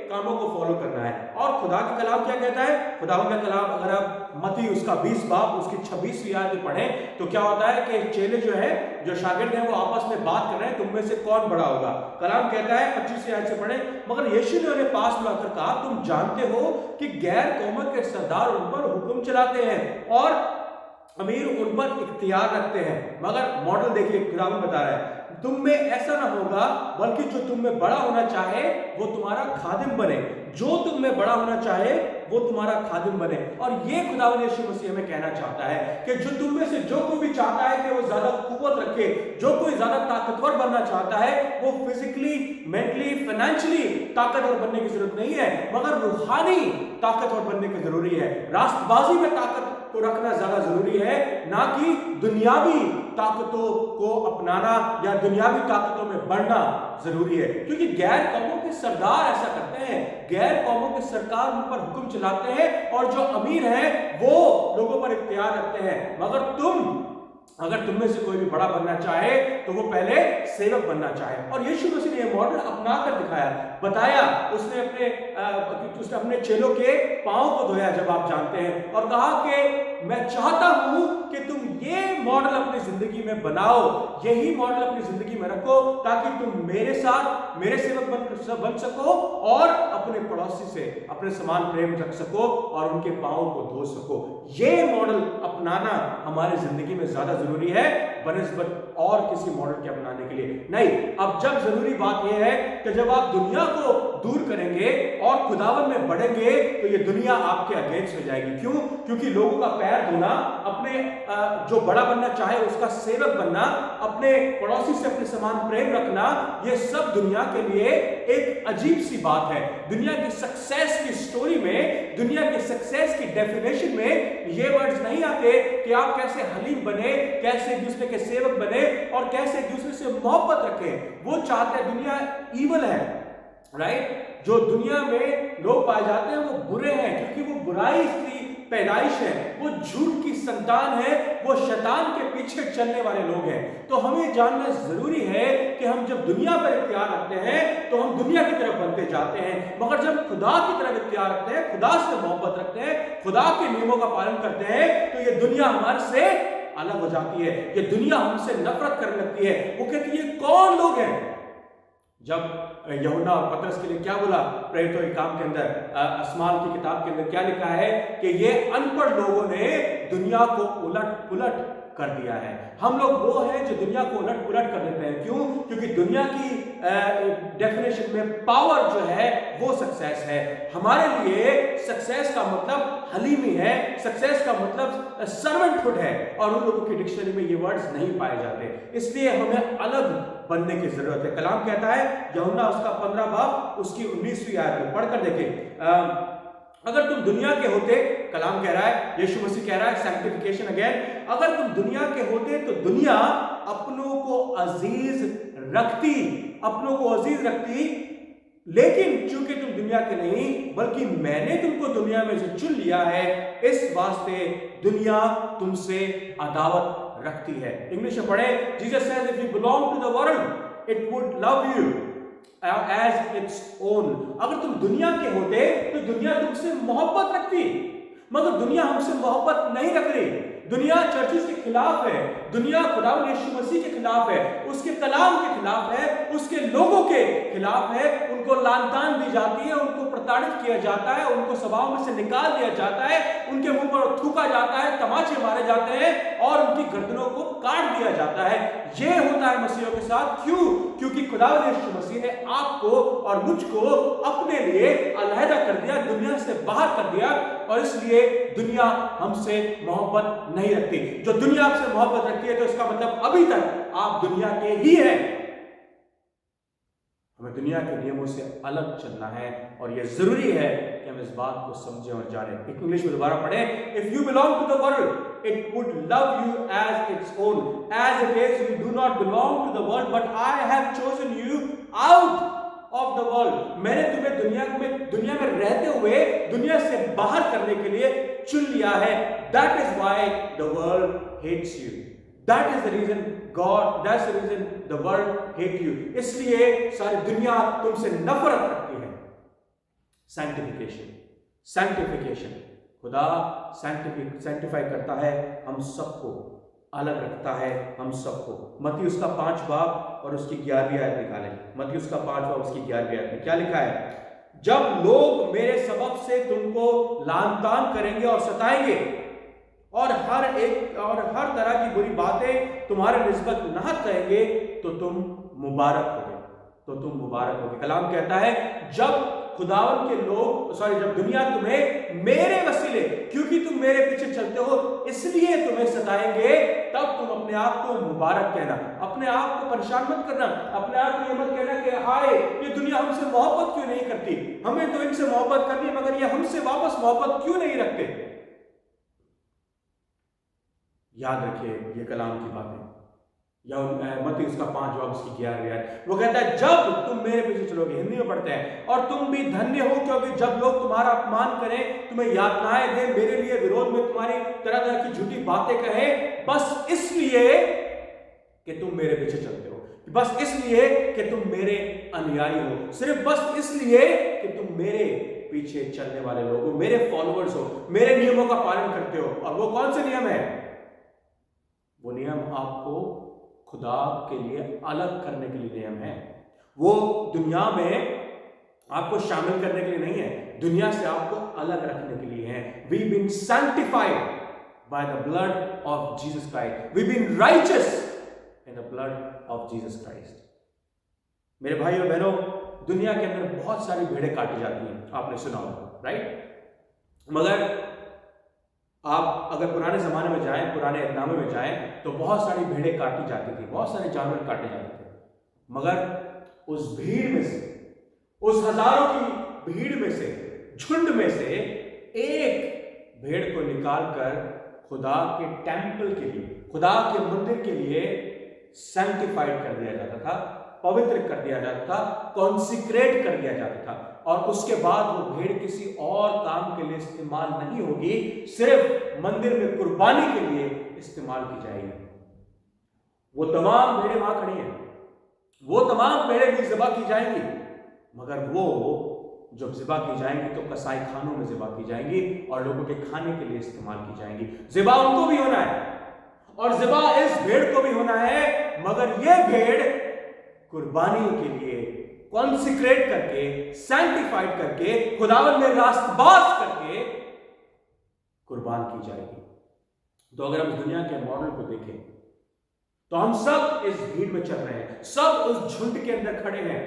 कामों को फॉलो करना है। और खुदा के कलाम क्या कहता है? खुदावन का कलाम अगर आप मत्ती उसका 20 बाब उसकी 26वीं आयत पढ़ें तो क्या होता है कि चेले जो है, जो शागिर्द हैं, वो आपस में बात कर रहे हैं, तुम में से कौन बड़ा होगा। कलाम कहता है 25वीं आयत से पढ़ें, मगर यीशु ने उन्हें पास बुलाकर कहा, तुम जानते हो कि गैर कौमों के सरदार उन पर हुक्म चलाते हैं और अमीर उन पर इख्तियार रखते हैं, मगर मॉडल देखिए खुदावंद बता रहा है तुम में ऐसा ना होगा, बल्कि जो तुम में बड़ा होना चाहे वो तुम्हारा खादिम बने। जो तुम में बड़ा होना चाहे वो तुम्हारा खादिम बने। और ये खुदावंद यीशु मसीह हमें कहना चाहता है कि जो तुम में से जो कोई भी चाहता है कि वो ज्यादा कुव्वत रखे, जो कोई ज्यादा ताकतवर बनना चाहता है, वो फिजिकली, मेंटली, फाइनेंशियली ताकतवर बनने की जरूरत नहीं है, मगर रूहानी ताकतवर बनने की जरूरी है। राष्ट्रबाजी में ताकत को रखना ज्यादा जरूरी है, ना कि दुनियावी ताकतों को अपनाना या दुनियावी ताकतों में बढ़ना जरूरी है। क्योंकि गैर कौमों के सरदार ऐसा करते हैं, गैर कौमों के सरकार उन पर हुक्म चलाते हैं, और जो अमीर हैं वो लोगों पर इख्तियार रखते हैं। मगर अगर तुम में से कोई भी बड़ा बनना चाहे तो वो पहले सेवक बनना चाहे। और यीशु मसीह ने यह मॉडल अपना कर दिखाया, बताया। उसने अपने चेलों के पांव को धोया, जब आप जानते हैं, और कहा कि मैं चाहता हूं कि तुम ये मॉडल अपनी जिंदगी में बनाओ, यही मॉडल अपनी जिंदगी में रखो, ताकि तुम मेरे साथ मेरे सेवक बन सको और अपने पड़ोसी से अपने समान प्रेम रख सको और उनके पांव को धो सको। ये मॉडल अपनाना हमारी जिंदगी में ज्यादा जरूरी है बनिस्बत और किसी मॉडल के अपनाने के लिए नहीं। अब जब जरूरी बात यह है कि जब आप दुनिया को दूर करेंगे और खुदावन में बढ़ेंगे तो ये दुनिया आपके अगेंस्ट हो जाएगी। क्यों? क्योंकि लोगों का पैर धोना, अपने जो बड़ा बनना चाहे उसका सेवक बनना, अपने पड़ोसी से अपने समान प्रेम रखना, ये सब दुनिया के लिए एक अजीब सी बात है। दुनिया की सक्सेस की स्टोरी में, दुनिया के सक्सेस की डेफिनेशन में ये वर्ड्स नहीं आते कि आप कैसे हलीम बने, कैसे एक दूसरे के सेवक बने और कैसे एक दूसरे से मोहब्बत रखें। वो चाहते हैं, दुनिया ईवल है, राइट? जो दुनिया में लोग पाए जाते हैं वो बुरे हैं, क्योंकि वो बुराई की पैदाइश है, वो झूठ की संतान है, वो शैतान के पीछे चलने वाले लोग हैं। तो हमें जानना जरूरी है कि हम जब दुनिया पर इख्तियार रखते हैं तो हम दुनिया की तरफ बनते जाते हैं, मगर जब खुदा की तरफ इख्तियार रखते हैं, खुदा से मोहब्बत रखते हैं, खुदा के नियमों का पालन करते हैं, तो ये दुनिया हमारे से अलग हो जाती है। ये दुनिया हमसे नफरत करने लगती है। वो कहती है कौन लोग हैं? जब यूहन्ना और पतरस के लिए क्या बोला प्रेरितों के काम के अंदर, अस्माल की किताब के अंदर क्या लिखा है कि ये अनपढ़ लोगों ने दुनिया को उलट पुलट कर दिया है। हम लोग वो हैं जो दुनिया को उलट पुलट कर देते हैं। क्यों? क्योंकि दुनिया की डेफिनेशन में पावर जो है वो सक्सेस है। हमारे लिए सक्सेस का मतलब हलीमी है, सक्सेस का मतलब सर्वेंटहुड है, और उन लोगों की डिक्शनरी में ये वर्ड्स नहीं पाए जाते। इसलिए हमें अलग बनने की जरूरत है। कलाम कहता है, यूहन्ना उसका 15 बाब उसकी 19वीं आयत में पढ़कर देखें, अगर तुम दुनिया के होते, कलाम कह रहा है, यीशु मसीह कह रहा है, सैंक्टिफिकेशन अगेन, अगर तुम दुनिया के होते तो दुनिया अपनों को अजीज रखती, अपनों को अजीज रखती, लेकिन चूंकि तुम दुनिया के नहीं बल्कि मैंने तुमको दुनिया में से चुन लिया है, इस वास्ते दुनिया तुमसे अदावत रखती है। इंग्लिश में पढ़े, Jesus said if you belong to the world it would love you as its own. अगर तुम दुनिया के होते तो दुनिया तुमसे मोहब्बत रखती, मगर दुनिया हमसे मोहब्बत नहीं रख रही। दुनिया चर्चिस के खिलाफ है, दुनिया खुदावंद यीशु मसीह के खिलाफ है, उसके कलाम के खिलाफ है, उसके लोगों के खिलाफ है। उनको लानतान दी जाती है, उनको प्रताड़ित किया जाता है, उनको सभाओं में से निकाल दिया जाता है, उनके मुंह पर थूका जाता है, तमाचे मारे जाते हैं और उनकी गर्दनों को काट दिया जाता है। यह होता है मसीहियों के साथ। क्यों? क्योंकि खुदावंद यीशु मसीह ने आपको और मुझको अपने लिए अलहदा कर दिया, दुनिया से बाहर कर दिया, और इसलिए दुनिया हमसे मोहब्बत नहीं रखती। जो दुनिया आपसे मोहब्बत रखती है तो इसका मतलब अभी तक आप दुनिया के ही हैं। हमें दुनिया के नियमों से अलग चलना है, और यह जरूरी है कि हम इस बात को समझें और जानें। इंग्लिश में दोबारा पढ़ें, if you belong to the world it would love you as its own, as it is you do not belong to the world but I have chosen you out of the world. मैंने तुम्हें दुनिया में रहते हुए दुनिया से बाहर करने के लिए चुन लिया है। That is why the world hates you, that is the reason God, that's the reason the world hate you. इसलिए सारी दुनिया तुमसे नफरत रखती है। सैंक्टिफिकेशन, सैंक्टिफिकेशन, खुदा सैंक्टिफाई करता है, हम सबको अलग रखता है, हम सबको। मत्ती उसका 5 बाब और उसकी 11वीं आयत निकालें। मत्ती उसका 5 बाब उसकी 11वीं आयत में क्या लिखा है? जब लोग मेरे सबब से तुमको लानतान करेंगे और सताएंगे और हर तरह की बुरी बातें तुम्हारे निस्बत नाहक कहेंगे तो तुम मुबारक होगे। कलाम कहता है जब खुदावन के लोग जब दुनिया तुम्हें मेरे वसीले, क्योंकि तुम मेरे पीछे चलते हो इसलिए तुम्हें सताएंगे, तब तुम अपने आप को मुबारक कहना। अपने आप को परेशान मत करना, अपने आप को ये मत कहना कि हाय ये दुनिया हमसे मोहब्बत क्यों नहीं करती, हमें तो इनसे मोहब्बत करनी है मगर ये हमसे वापस मोहब्बत क्यों नहीं रखते। याद रखिए ये कलाम की बातें, या मत्ती उसका 5 और उसकी 11 आयत, वो कहता है जब तुम मेरे पीछे चलोगे, हिंदी में पढ़ते हैं, और तुम भी धन्य हो क्योंकि जब लोग तुम्हारा अपमान करें, तुम्हें यातनाएं दें, मेरे लिए विरोध में तुम्हारी तरह तरह की झूठी बातें कहें, बस इसलिए कि तुम मेरे पीछे चलते हो, बस इसलिए कि तुम मेरे अनुयायी हो, सिर्फ बस इसलिए कि तुम मेरे पीछे चलने वाले लोग हो, मेरे फॉलोअर्स हो, मेरे नियमों का पालन करते हो। और वो कौन से नियम है? वो नियम आपको खुदा के लिए अलग करने के लिए नियम है। वो दुनिया में आपको शामिल करने के लिए नहीं है, दुनिया से आपको अलग रखने के लिए है। We been sanctified by the blood of Jesus Christ, we been righteous in the blood of Jesus Christ. मेरे भाई और बहनों, दुनिया के अंदर बहुत सारी भेड़ें काटी जाती हैं, आपने सुना होगा, राइट? मगर आप अगर पुराने जमाने में जाएं, पुराने एहतनामे में जाएं, तो बहुत सारी भेड़ें काटी जाती थी, बहुत सारे जानवर काटे जाते थे, मगर उस भीड़ में से, उस हजारों की भीड़ में से, झुंड में से एक भेड़ को निकालकर खुदा के टेंपल के लिए, खुदा के मंदिर के लिए सैंक्टिफाइड कर दिया जाता था, पवित्र कर दिया जाता था, कॉन्सिक्रेट कर दिया जाता था, और उसके बाद वो भेड़ किसी और काम के लिए इस्तेमाल नहीं होगी, सिर्फ मंदिर में कुर्बानी के लिए इस्तेमाल की जाएगी। वो तमाम भेड़ें वहां खड़ी हैं, वो तमाम भेड़ें भी ज़िबा की जाएंगी, मगर वो जब ज़िबा की जाएंगी तो कसाई खानों में ज़िबा की जाएंगी और लोगों के खाने के लिए इस्तेमाल की जाएंगी। ज़िबा उनको भी होना है और ज़िबा इस भेड़ को भी होना है, मगर ये भेड़ कुर्बानी के लिए कॉन्सिक्रेट करके, सैंक्टिफाइड करके, खुदावन में रास्तबाज करके कुर्बान की जाएगी। तो अगर हम दुनिया के मॉडल को देखें तो हम सब इस भीड़ में चल रहे हैं, सब उस झुंड के अंदर खड़े हैं,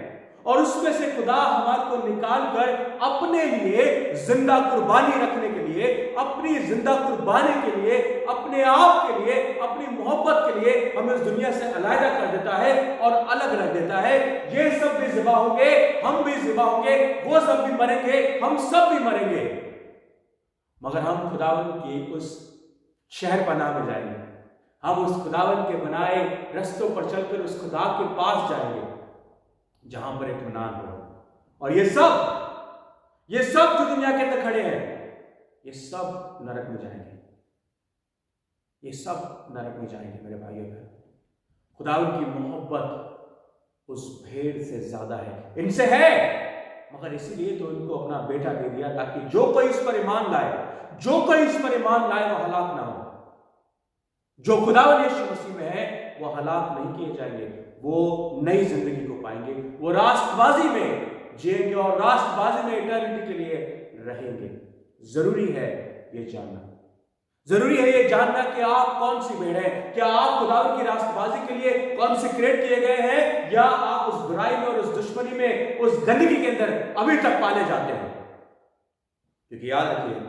और उसमें से खुदा हमारे को निकाल कर अपने लिए जिंदा कुर्बानी रखने के लिए, अपनी जिंदा कुर्बानी के लिए, अपने आप के लिए, अपनी मोहब्बत के लिए हमें इस दुनिया से अलग कर देता है और अलग रख देता है। ये सब भी ज़िबा होंगे, हम भी ज़िबा होंगे, वो सब भी मरेंगे, हम सब भी मरेंगे, मगर हम खुदावन की उस शहर पनाह में जाएंगे, हम उस खुदावन के बनाए रस्तों पर चलकर उस खुदा के पास जाएंगे जहां पर इत्मीनान हो। और ये सब जो दुनिया के अंदर खड़े हैं, ये सब नरक में जाएंगे, ये सब नरक में जाएंगे मेरे भाइयों बहन। खुदावन की मोहब्बत उस भेड़ से ज्यादा है, इनसे है, मगर इसीलिए तो इनको अपना बेटा दे दिया ताकि जो कोई इस पर ईमान लाए, जो कोई इस पर ईमान लाए वो हलाक ना हो। जो खुदावन यीशु मसीह में है वो हलाक नहीं किए जाएंगे, वो नई जिंदगी को पाएंगे, वो राष्ट्रबाजी में जिएंगे और राष्ट्रबाजी में इटर्निटी के लिए रहेंगे। जरूरी है ये जानना, जरूरी है ये जानना कि आप कौन सी भेड़ है। क्या आप खुदावन की राष्ट्रबाजी के लिए कॉन्सिक्रेट किए गए हैं, या आप उस बुराई में और उस दुश्मनी में, उस गंदगी के अंदर अभी तक पाले जाते हैं? क्योंकि याद रखिए,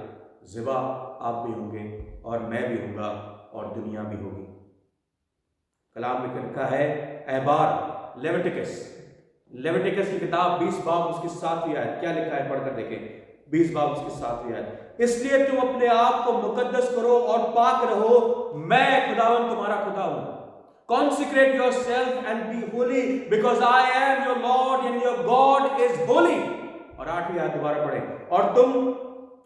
ज़िबा आप भी होंगे और मैं भी होऊंगा और दुनिया भी होगी। कलाम में लिखा है एबार लेविटिकस की किताब 20 बाब उसकी 7वीं आयत, क्या लिखा है पढ़कर देखें। 20 बाब उसकी 7वीं आयत, इसलिए तुम अपने आप को मुकद्दस करो और पाक रहो, मैं खुदावन तुम्हारा खुदा हूं। Consecrate yourself and be holy because I am your Lord and your God is holy। और 8वीं आयत दोबारा पढ़ें, और तुम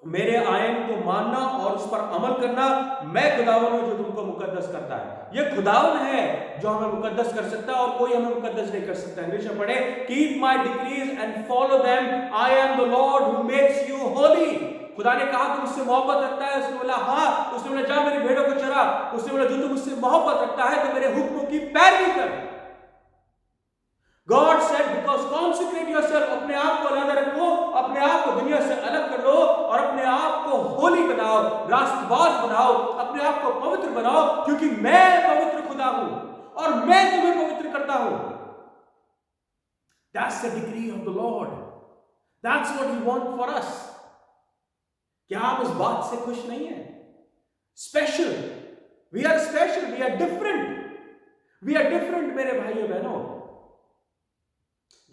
मेरे आयन को मानना और उस पर अमल करना, मैं खुदावन हूं जो तुमको मुकद्दस करता है। ये खुदावन है जो हमें मुकद्दस कर सकता है और कोई हमें मुकद्दस नहीं कर सकता। इंग्लिश में पढ़े, keep my decrease and follow them, I am the lord who makes you Holi. खुदा ने कहा तुम मुझसे मोहब्बत रखता है, उसने बोला हाँ, उसने बोला जा मेरी भेड़ों को चरा, उसने बोला जो तुम मुझसे मोहब्बत रखता है तो मेरे हुक्मों की पैरवी कर। God said because consecrate yourself, अपने आप को अलग रखो, अपने आप को दुनिया से अलग कर लो और अपने आप को होली बनाओ। रास्तबाज बनाओ, अपने आप को पवित्र बनाओ, क्योंकि मैं पवित्र खुदा हूं और मैं तुम्हें पवित्र करता हूं। That's the decree of the Lord. That's what He wants for us. क्या आप इस बात से खुश नहीं हैं? Special. We are special. We are different. We are different, मेरे भाइयों बहनों।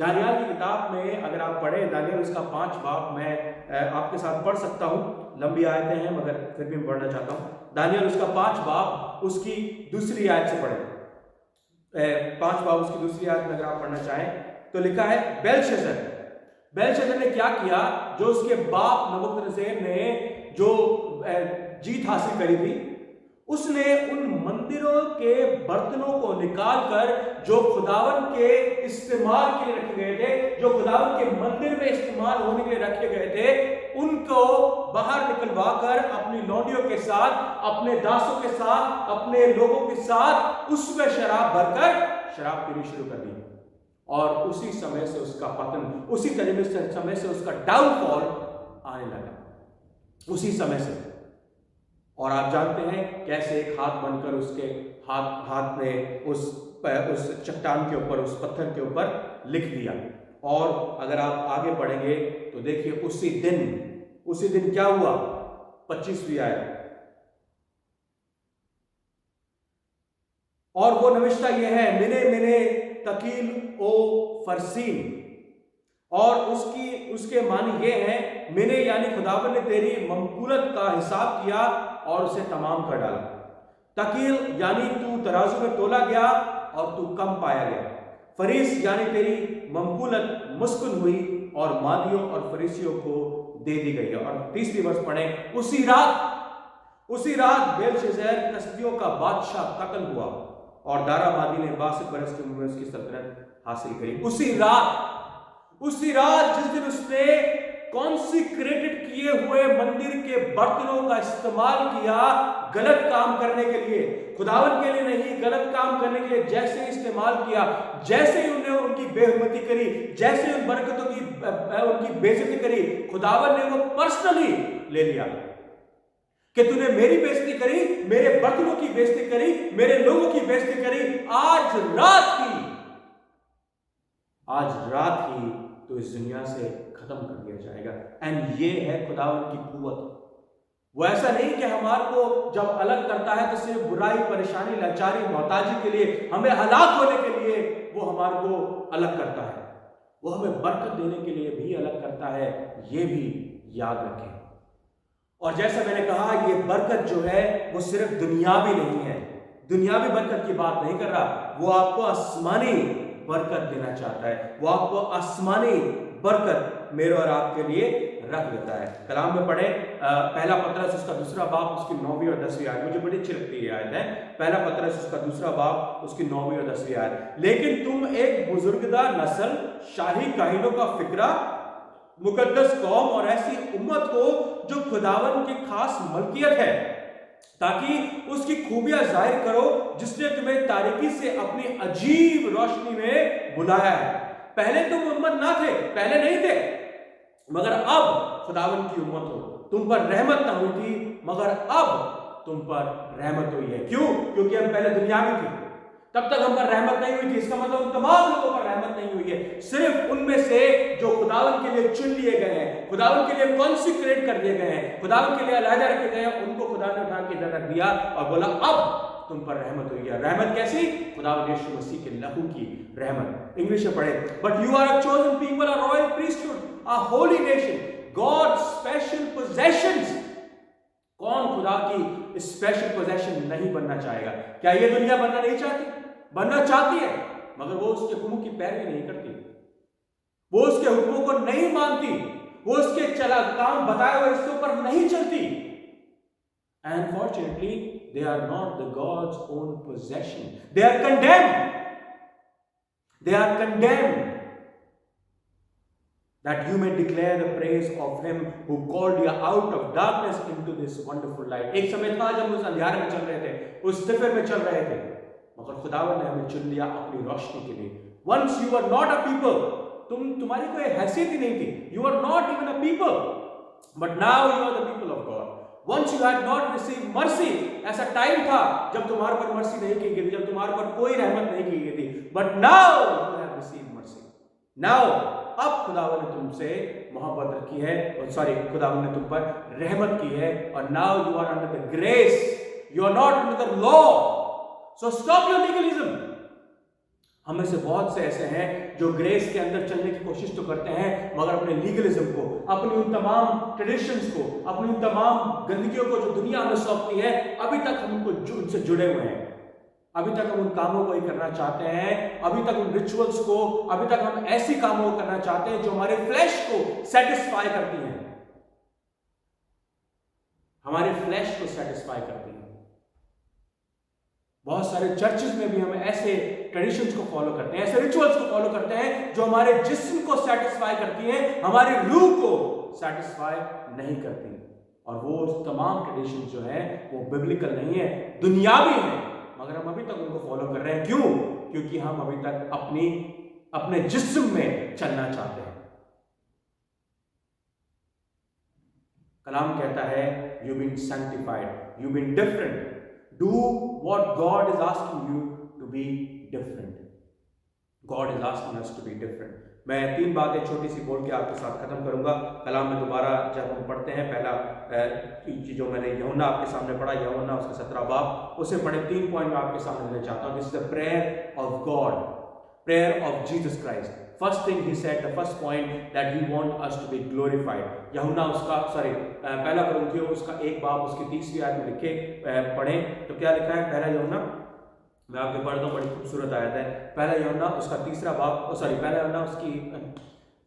दानियल की किताब में अगर आप पढ़ें, दानियल उसका 5 बाब मैं आपके साथ पढ़ सकता हूं, लंबी आयतें हैं मगर फिर भी मैं पढ़ना चाहता हूं। दानियल उसका 5 बाब उसकी दूसरी आयत से पढ़ें। 5 बाब उसकी दूसरी आयत में अगर आप पढ़ना चाहें तो लिखा है, बेलशस्सर ने क्या किया, जो उसके बाप नबूकदनेस्सर ने जो जीत हासिल करी थी, उसने उन मंदिरों के बर्तनों को निकालकर जो खुदावन के इस्तेमाल के लिए रखे गए थे, जो खुदावन के मंदिर में इस्तेमाल होने के लिए रखे गए थे, उनको बाहर निकलवाकर अपनी लौंडियों के साथ, अपने दासों के साथ, अपने लोगों के साथ उसमें शराब भरकर शराब पीनी शुरू कर दी। और उसी समय से उसका पतन, उसी समय से उसका डाउनफॉल आने लगा, उसी समय से। और आप जानते हैं कैसे एक हाथ बनकर उसके हाथ ने उस चट्टान के ऊपर, उस पत्थर के ऊपर लिख दिया। और अगर आप आगे पढ़ेंगे तो देखिए उसी दिन क्या हुआ, 25वीं आयत। और वो नविश्ता यह है, मिने तकील ओ फरसीन, और उसके मानी ये हैं, मिने यानी खुदावन ने तेरी ममकुलत का हिसाब किया और उसे तमाम कर डाला। तकील यानी तू तराजू में तोला गया और तू कम पाया गया। फरीस यानी तेरी ममकुलत मुस्कुन हुई और मादियों और फरीसियों को दे दी गई। और 30वीं वर्ष पढ़ें, उसी रात बेलशस्सर कसदियों का बादशाह कत्ल हुआ और दारा मादी ने 62 बरस की उम्र में उसकी सल्तनत हासिल करी। उसी रात जिस दिन उसने कॉन्सिक्रेटेड किए हुए मंदिर के बर्तनों का इस्तेमाल किया गलत काम करने के लिए, खुदावन के लिए नहीं, गलत काम करने के लिए जैसे इस्तेमाल किया, जैसे ही उन्हें उनकी बेहुरमती करी, जैसे उन बरकतों की उनकी बेइज्जती करी, खुदावन ने वो पर्सनली ले लिया कि तूने मेरी बेइज्जती करी, मेरे बर्तनों की बेइज्जती करी, मेरे लोगों की बेइज्जती करी, आज रात ही तो इस दुनिया से खत्म कर दिया जाएगा। एंड ये है खुदावन की कुव्वत। वो ऐसा नहीं कि हमारे को जब अलग करता है तो सिर्फ बुराई, परेशानी, लाचारी, मोहताजी के लिए, हमें हलाक होने के लिए वो हमारे को अलग करता है, वो हमें बरकत देने के लिए भी अलग करता है, ये भी याद रखें। और जैसा मैंने कहा, ये बरकत जो है वो सिर्फ दुनियावी नहीं है, दुनियावी बरकत की बात नहीं कर रहा, वो आपको आसमानी बरकत देना चाहता है, वो आपको आसमानी बरकत मेरे और आपके लिए रख देता है। कलाम में पढ़े पहला पतरस उसका 2 बाब उसकी 9वीं और 10वीं आयत, मुझे बड़ी अच्छी लगती है आयत है। पहला पतरस उसका 2 बाब उसकी 9वीं और 10वीं आयत, लेकिन तुम एक बुजुर्गदार नस्ल, शाही काहिनों का फिक्रा, मुकद्दस कौम और ऐसी उम्मत हो जो खुदावन की खास मलकियत है, ताकि उसकी खूबियां जाहिर करो जिसने तुम्हें तारीकी से अपनी अजीब रोशनी में बुलाया है। पहले तुम उम्मत ना थे, पहले नहीं थे, मगर अब खुदावन की उम्मत हो। तुम पर रहमत ना हुई थी, मगर अब तुम पर रहमत हुई है। क्यों? क्योंकि हम पहले दुनियावी थे, तब तक हम पर रहमत नहीं हुई थी। इसका मतलब उन तमाम लोगों पर रहमत नहीं हुई है, सिर्फ उनमें से जो खुदावन के लिए चुन लिए गए हैं, खुदावन के लिए कॉन्सिक्रेट कर दिए गए हैं, खुदावन के लिए अलहदा रखे गए हैं, उनको खुदा ने उठा के इधर रख दिया और बोला अब तुम पर रहमत हुई है। रहमत कैसी? खुदावन यीशु मसीह के लहू की रहमत। इंग्लिश में पढ़े, but you are a chosen people, a royal priesthood, a holy nation, God's special possessions. कौन खुदा की स्पेशल पोजेशन नहीं बनना चाहेगा? क्या ये दुनिया बनना नहीं चाहती? बनना चाहती है, मगर वो उसके हुक्मों की पैरवी नहीं करती, वो उसके हुक्मों को नहीं मानती, वो उसके काम बताए हुए रिश्तों पर नहीं चलती। Unfortunately, they are not the God's own possession. They are condemned. They are condemned. That you may declare the praise of Him who called you out of darkness into this wonderful light. एक समय था जब उस अंधेरे में चल रहे थे, उस तिफे में चल रहे थे, मगर खुदावन ने हमें चुन लिया अपनी रोशनी के लिए। Once you were not a people, तुम्हारी कोई हैसियत ही नहीं थी, you were not even a people, but now you are the people of God. Once you had not received mercy, ऐसा टाइम था जब तुम्हारे पर मर्सी नहीं की गई थी, जब तुम्हारे पर कोई रहमत नहीं की गई थी. But now you have received mercy. Now अब खुदावन ने तुमसे मोहब्बत रखी है, और सॉरी खुदावन ने तुम पर रहमत की है, और now you are under the grace. You are not under the law. So stop your legalism. हमें से बहुत से ऐसे हैं जो ग्रेस के अंदर चलने की कोशिश तो करते हैं, मगर अपने लीगलिज्म को, अपनी उन तमाम ट्रेडिशंस को, अपनी उन तमाम गंदगियों को जो दुनिया हमें सौंपती है, अभी तक हम उनसे जुड़े हुए हैं. अभी तक हम उन कामों को ही करना चाहते हैं, अभी तक उन रिचुअल्स को, अभी तक हम ऐसी कामों को करना चाहते हैं जो हमारे फ्लैश को सेटिस्फाई करती हैं, हमारे फ्लैश को सेटिस्फाई करती हैं. बहुत सारे चर्चेस में भी हम ऐसे ट्रेडिशंस को फॉलो करते हैं, ऐसे रिचुअल्स को फॉलो करते हैं जो हमारे जिस्म को सेटिस्फाई करती हैं, हमारी रूह को सेटिस्फाई नहीं करती. और वो तमाम ट्रेडिशन जो है वो बिब्लिकल नहीं है, दुनियावी है, मगर हम अभी तक उनको फॉलो कर रहे हैं. क्यों? क्योंकि हम अभी तक अपने जिस्म में चलना चाहते हैं. कलाम कहता है you been sanctified, you been different. Do what God is asking you to be different. God is asking us to be different. मैं 3 बातें छोटी सी बोल के आपके साथ खत्म करूंगा. कलाम में दोबारा जब हम पढ़ते हैं, पहला जो मैंने यूहन्ना आपके सामने पढ़ा, यूहन्ना उसका 17 बाब, उसे पढ़े 3 पॉइंट मैं आपके सामने देना चाहता हूं. This is the prayer of God, prayer of Jesus Christ. First thing he said, the first point, that he want us to be glorified. यूहन्ना उसका पहला कुरिन्थियों उसका 1 बाब उसकी 30वीं आयत में लिखे पढ़ें तो क्या लिखा है. पहला यूहन्ना, मैं आपको पढ़ दूं, बड़ी खूबसूरत आयत है. पहला यूहन्ना उसका 3रा बाब, पहला यूहन्ना उसकी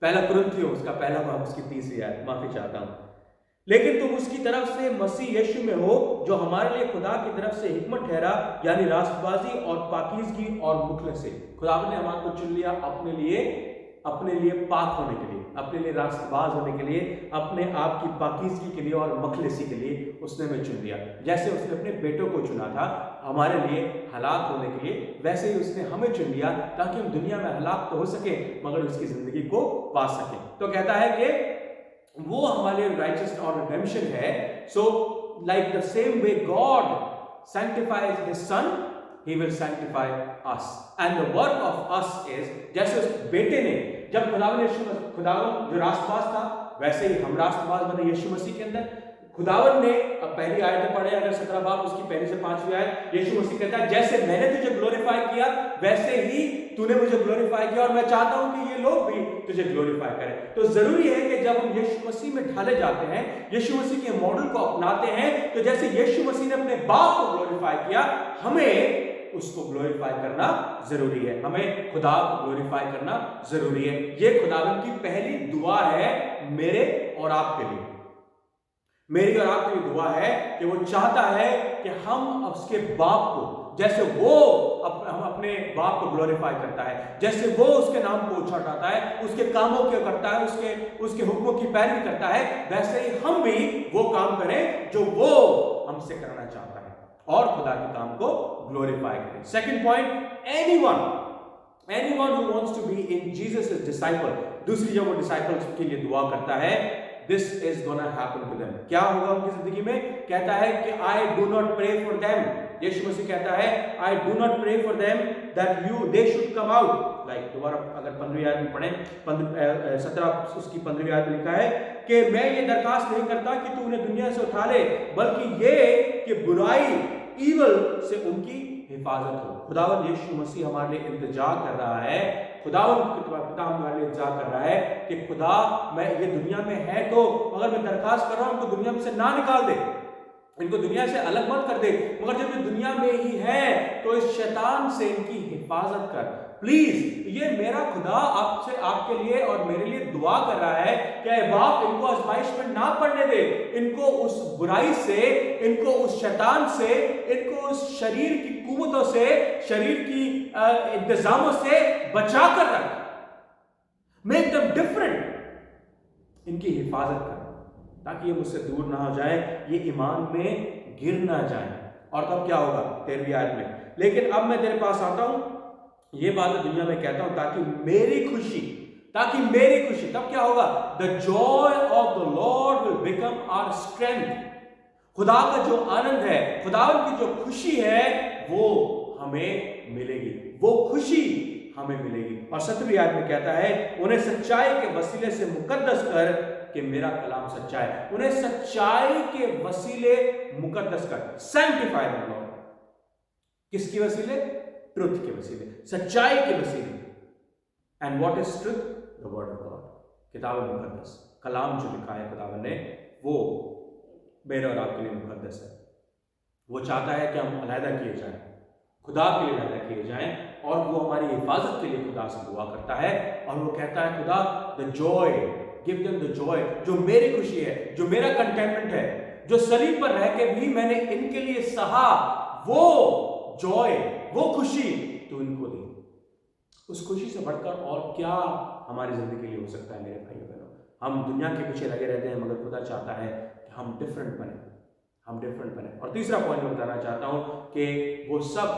पहला कुरिन्थियों उसका पहला बाब उसकी 30वीं आयत, माफी चाहता हूं. लेकिन तुम उसकी तरफ से मसीह यीशु में हो, जो हमारे लिए खुदा की तरफ से हिकमत ठहरा, यानी रास्तबाजी और पाकीज़गी और मुखलसी. खुदा ने हमारे को चुन लिया अपने लिए पाक होने के लिए, अपने लिए रास्तबाज होने के लिए, अपने आप की पाकीज़गी के लिए और मुखलसी के लिए उसने हमें चुन लिया. जैसे उसने अपने बेटों को चुना था हमारे लिए हलाक होने के लिए, वैसे ही उसने हमें चुन लिया ताकि हम दुनिया में हलाक तो हो सके मगर उसकी जिंदगी को पा सके. तो कहता है कि वो हमारे राइचियस और रिडेम्पशन है. So like the same way God sanctifies his son, he will sanctify us, and the work of us is, जैसे उस बेटे ने, जब खुदावन जो रास्तबाज था, वैसे ही हम रास्तबाज बने यीशु मसीह के अंदर. खुदावन ने, अब पहली आयत पढ़े अगर 17 बाब उसकी पहली से 5वीं आयत, यीशु मसीह कहता है जैसे मैंने तुझे ग्लोरीफाई किया वैसे ही तूने मुझे ग्लोरीफाई किया, और मैं चाहता हूं कि ये लोग भी तुझे ग्लोरीफाई करें. तो जरूरी है कि जब हम यीशु मसीह में ढाले जाते हैं, यीशु मसीह के मॉडल को अपनाते हैं, तो जैसे यीशु मसीह ने अपने बाप को ग्लोरीफाई किया, हमें उसको ग्लोरीफाई करना जरूरी है, हमें खुदा को ग्लोरीफाई करना जरूरी है. ये खुदावन की पहली दुआ है मेरे और आपके लिए. मेरी और आपके लिए दुआ है कि वो चाहता है कि हम उसके बाप को, जैसे वो हम अपने बाप को ग्लोरीफाई करता है, जैसे वो उसके नाम को ऊंचा उठाता है, उसके कामों को करता है, उसके हुक्मों की पैरवी करता है, वैसे ही हम भी वो काम करें जो वो हमसे करना चाहता है और खुदा के काम को ग्लोरीफाई करें. Second point, anyone who wants to be in Jesus is disciple. दूसरी जब वो डिसाइपल्स के लिए दुआ करता है, this is gonna happen to them. क्या होगा उनकी जिंदगी में? कहता है कि I do not pray for them. यीशु मसीह कहता है I do not pray for them that they should come out. Like दोबारा अगर 15वीं आयत में पढ़ें, 17 उसकी 15वीं आयत में लिखा है कि मैं ये दरखास्त नहीं करता कि तू उन्हें दुनिया से उठा ले, बल्कि ये कि बुराई, ईवल से उनकी हिफाजत हो. खुदावंद यीशु मसीह हमारे लिए इंतजार कर रहा है, खुदावंद पिता हमारे लिए इंतजार कर रहा है कि खुदा मैं ये दुनिया में है तो, अगर मैं दरखास्त कर रहा हूं तो दुनिया में से ना निकाल दे, इनको दुनिया से अलग मत कर दे, मगर जब ये दुनिया में ही है तो इस शैतान से इनकी हिफाजत कर प्लीज. ये मेरा खुदा आपसे, आपके लिए और मेरे लिए दुआ कर रहा है कि बाप इनको आजमाइश में ना पड़ने दे, इनको उस बुराई से, इनको उस शैतान से, इनको उस शरीर की कुव्वतों से, शरीर की इंतजामों से बचा कर रख. मेक देम डिफरेंट, इनकी हिफाजत कर ताकि ये मुझसे दूर ना हो जाए, ये ईमान में गिर ना जाए. और तब क्या होगा 13वीं आयत में, लेकिन अब मैं तेरे पास आता हूं, ये बातें दुनिया में कहता हूं ताकि मेरी खुशी, तब क्या होगा? The joy of the Lord will become our strength. खुदा का जो आनंद है, खुदावन की जो खुशी है, वो हमें मिलेगी, वो खुशी हमें मिलेगी। और 7वीं आयत में कहता है, उन्हें सच्चाई के वसीले से मुकद्दस कर कि मेरा कलाम सच्चा है। उन्हें सच्चाई के वसीले मुकद्दस कर, सैंक्टिफाई द लॉर्ड। किसके वसीले? ट्रुथ के वसीले, सच्चाई के वसीले। And what is truth? The word of God, किताब मुकद्दस, कलाम जो लिखा है खुदावन ने, वो मेरे और आपके लिए मुकद्दस है। वो चाहता है कि हम अलहदा किए जाएं, खुदा के लिए अलहदा किए जाएं, और वो हमारी हिफाजत के लिए खुदा से दुआ करता है। और वो कहता है, खुदा the Joy, give them the Joy, जो मेरी खुशी है, जो मेरा कंटेनमेंट है, जो सलीब पर रह के भी मैंने इनके लिए सहा, वो जॉय, वो खुशी तू इनको दे। उस खुशी से बढ़कर और क्या हमारी जिंदगी के लिए हो सकता है मेरे भाइयों बहनों? हम दुनिया के पीछे लगे रहते हैं, मगर खुदा चाहता है कि हम डिफरेंट बने, हम डिफरेंट बने। और तीसरा पॉइंट मैं बताना चाहता हूं कि वो सब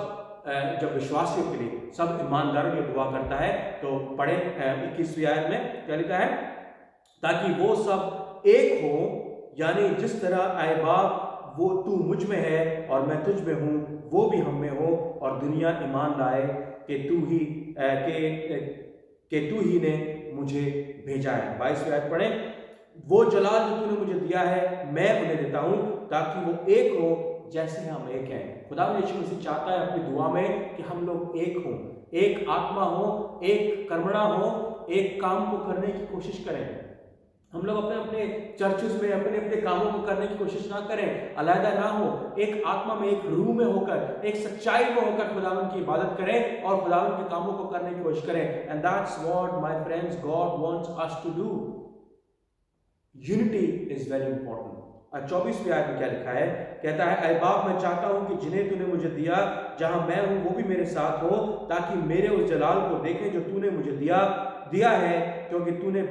जब विश्वासियों के लिए, सब ईमानदारों के लिए दुआ करता है, तो पढ़े 21वीं आयत में क्या लिखा है, ताकि वो सब एक हो, यानी जिस तरह ऐ बाप वो तू मुझ में है और मैं तुझ में हूँ, वो भी हम में हो, और दुनिया ईमान लाए कि तू ही ने मुझे भेजा है। 22वीं आयत पढ़े, वो जलाल जो तूने मुझे दिया है मैं उन्हें देता हूं, ताकि वो एक हो जैसे हम एक हैं। खुदा यीशु मसीह चाहता है अपनी दुआ में कि हम लोग एक हों, एक आत्मा हो, एक कर्मणा हो, एक काम को करने की कोशिश करें। हम लोग अपने अपने चर्चेस में अपने अपने कामों को करने की कोशिश ना करें, अलहदा ना हो, एक आत्मा में, एक रूह में होकर, एक सच्चाई में होकर खुदावन की इबादत करें और खुदावन के कामों को करने की कोशिश करें। And that's what my friends God wants us to do. Unity is very important. 24वीं आयत में क्या लिखा है, कहता है, ऐ बाप मैं चाहता हूं कि जिन्हें तूने मुझे दिया, जहां मैं हूं वो भी मेरे साथ हो, ताकि मेरे उस जलाल को देखें जो तूने मुझे दिया है, क्योंकि तूने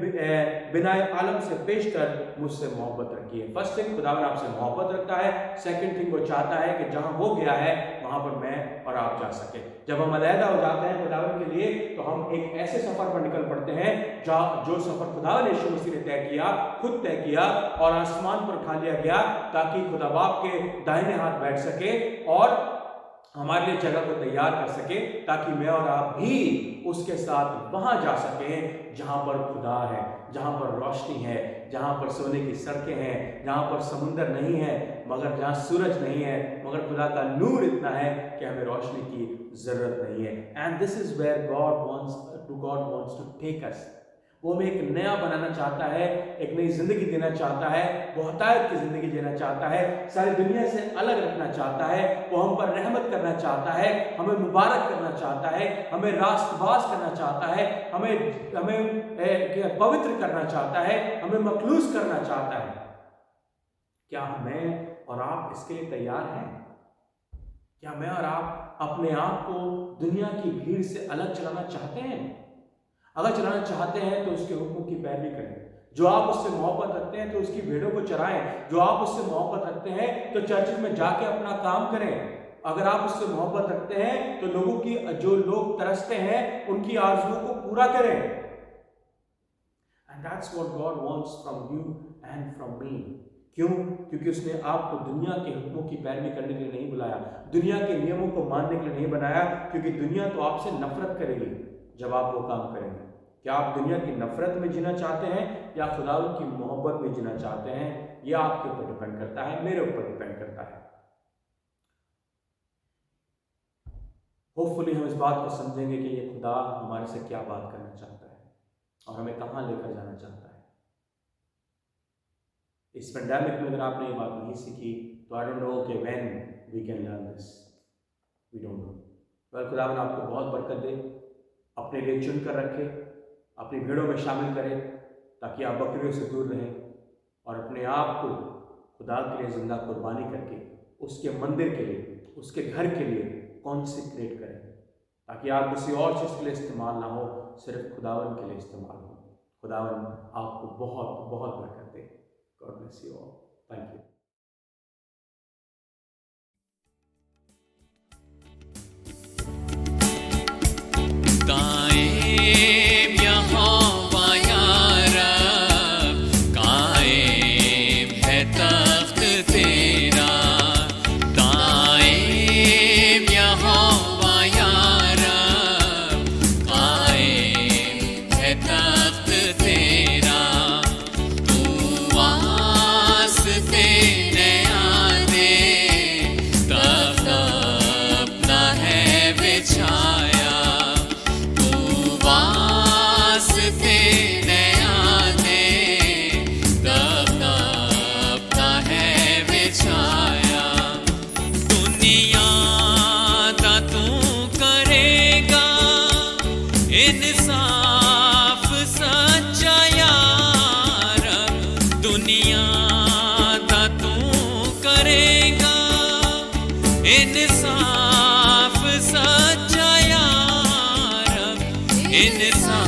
बिनाए आलम से पेश कर मुझसे मोहब्बत रखी है। फर्स्ट थिंग, खुदावन आपसे मोहब्बत रखता है। सेकंड थिंग, वो चाहता है कि जहां वो गया है वहां पर मैं और आप जा सके। जब हम अलहदा हो जाते हैं खुदावन के लिए, तो हम एक ऐसे सफर पर निकल पड़ते हैं जो सफर खुदावन यीशु मसीह ने तय किया, खुद तय किया और आसमान पर उठा लिया गया, ताकि खुदा बाप के दाहिने हाथ बैठ सके और हमारे लिए जगह को तैयार कर सके, ताकि मैं और आप भी उसके साथ वहां जा सकें जहां पर खुदा है, जहां पर रोशनी है, जहां पर सोने की सड़कें हैं, जहां पर समुंदर नहीं है, मगर जहां सूरज नहीं है, मगर खुदा का नूर इतना है कि हमें रोशनी की जरूरत नहीं है। And this is where God wants to take us. वो हमें एक नया बनाना चाहता है, एक नई जिंदगी देना चाहता है, वो हतायत की जिंदगी देना चाहता है, सारी दुनिया से अलग रखना चाहता है, वो हम पर रहमत करना चाहता है, हमें मुबारक करना चाहता है, हमें रास्तबाज करना चाहता है, हमें पवित्र करना चाहता है, हमें मखलूस करना चाहता है। क्या मैं और आप इसके लिए तैयार हैं? क्या मैं और आप अपने आप को दुनिया की भीड़ से अलग चलाना चाहते हैं? अगर चलाना चाहते हैं तो उसके हुक्मों की पैरवी करें। जो आप उससे मोहब्बत रखते हैं तो उसकी भेड़ों को चराएं। जो आप उससे मोहब्बत रखते हैं तो चर्च में जाके अपना काम करें। अगर आप उससे मोहब्बत रखते हैं तो जो लोग तरसते हैं उनकी आरज़ुओं को पूरा करें। And that's what God wants from you and from me. क्यों? क्योंकि उसने आपको दुनिया के हुक्मों की पैरवी करने के लिए नहीं बुलाया, दुनिया के नियमों को मानने के लिए नहीं बनाया, क्योंकि दुनिया तो आपसे नफरत करेगी जब आप वो काम करेंगे। क्या आप दुनिया की नफरत में जीना चाहते हैं या खुदावन की मोहब्बत में जीना चाहते हैं? यह आपके ऊपर डिपेंड करता है, मेरे ऊपर डिपेंड करता है। होपफुली हम इस बात को समझेंगे कि ये खुदा हमारे से क्या बात करना चाहता है और हमें कहाँ लेकर जाना चाहता है। इस पेंडेमिक में अगर आपने ये बात नहीं सीखी तो आई डोंट नो कि when we can learn this, we don't know. Well, खुदावन आपको बहुत बरकत दे, अपने लिए चुन कर रखे, अपनी भीड़ों में शामिल करें, ताकि आप बकरियों से दूर रहें और अपने आप को खुदा के लिए जिंदा कुर्बानी करके उसके मंदिर के लिए, उसके घर के लिए कॉन्सेक्रेट करें, ताकि आप किसी और चीज़ के लिए इस्तेमाल ना हो, सिर्फ खुदावन के लिए इस्तेमाल हो। खुदावन आपको बहुत बहुत बरकत दे। God bless you all. Thank you. कायम यहोवा या रब, कायम है तख्त तेरा। इंसान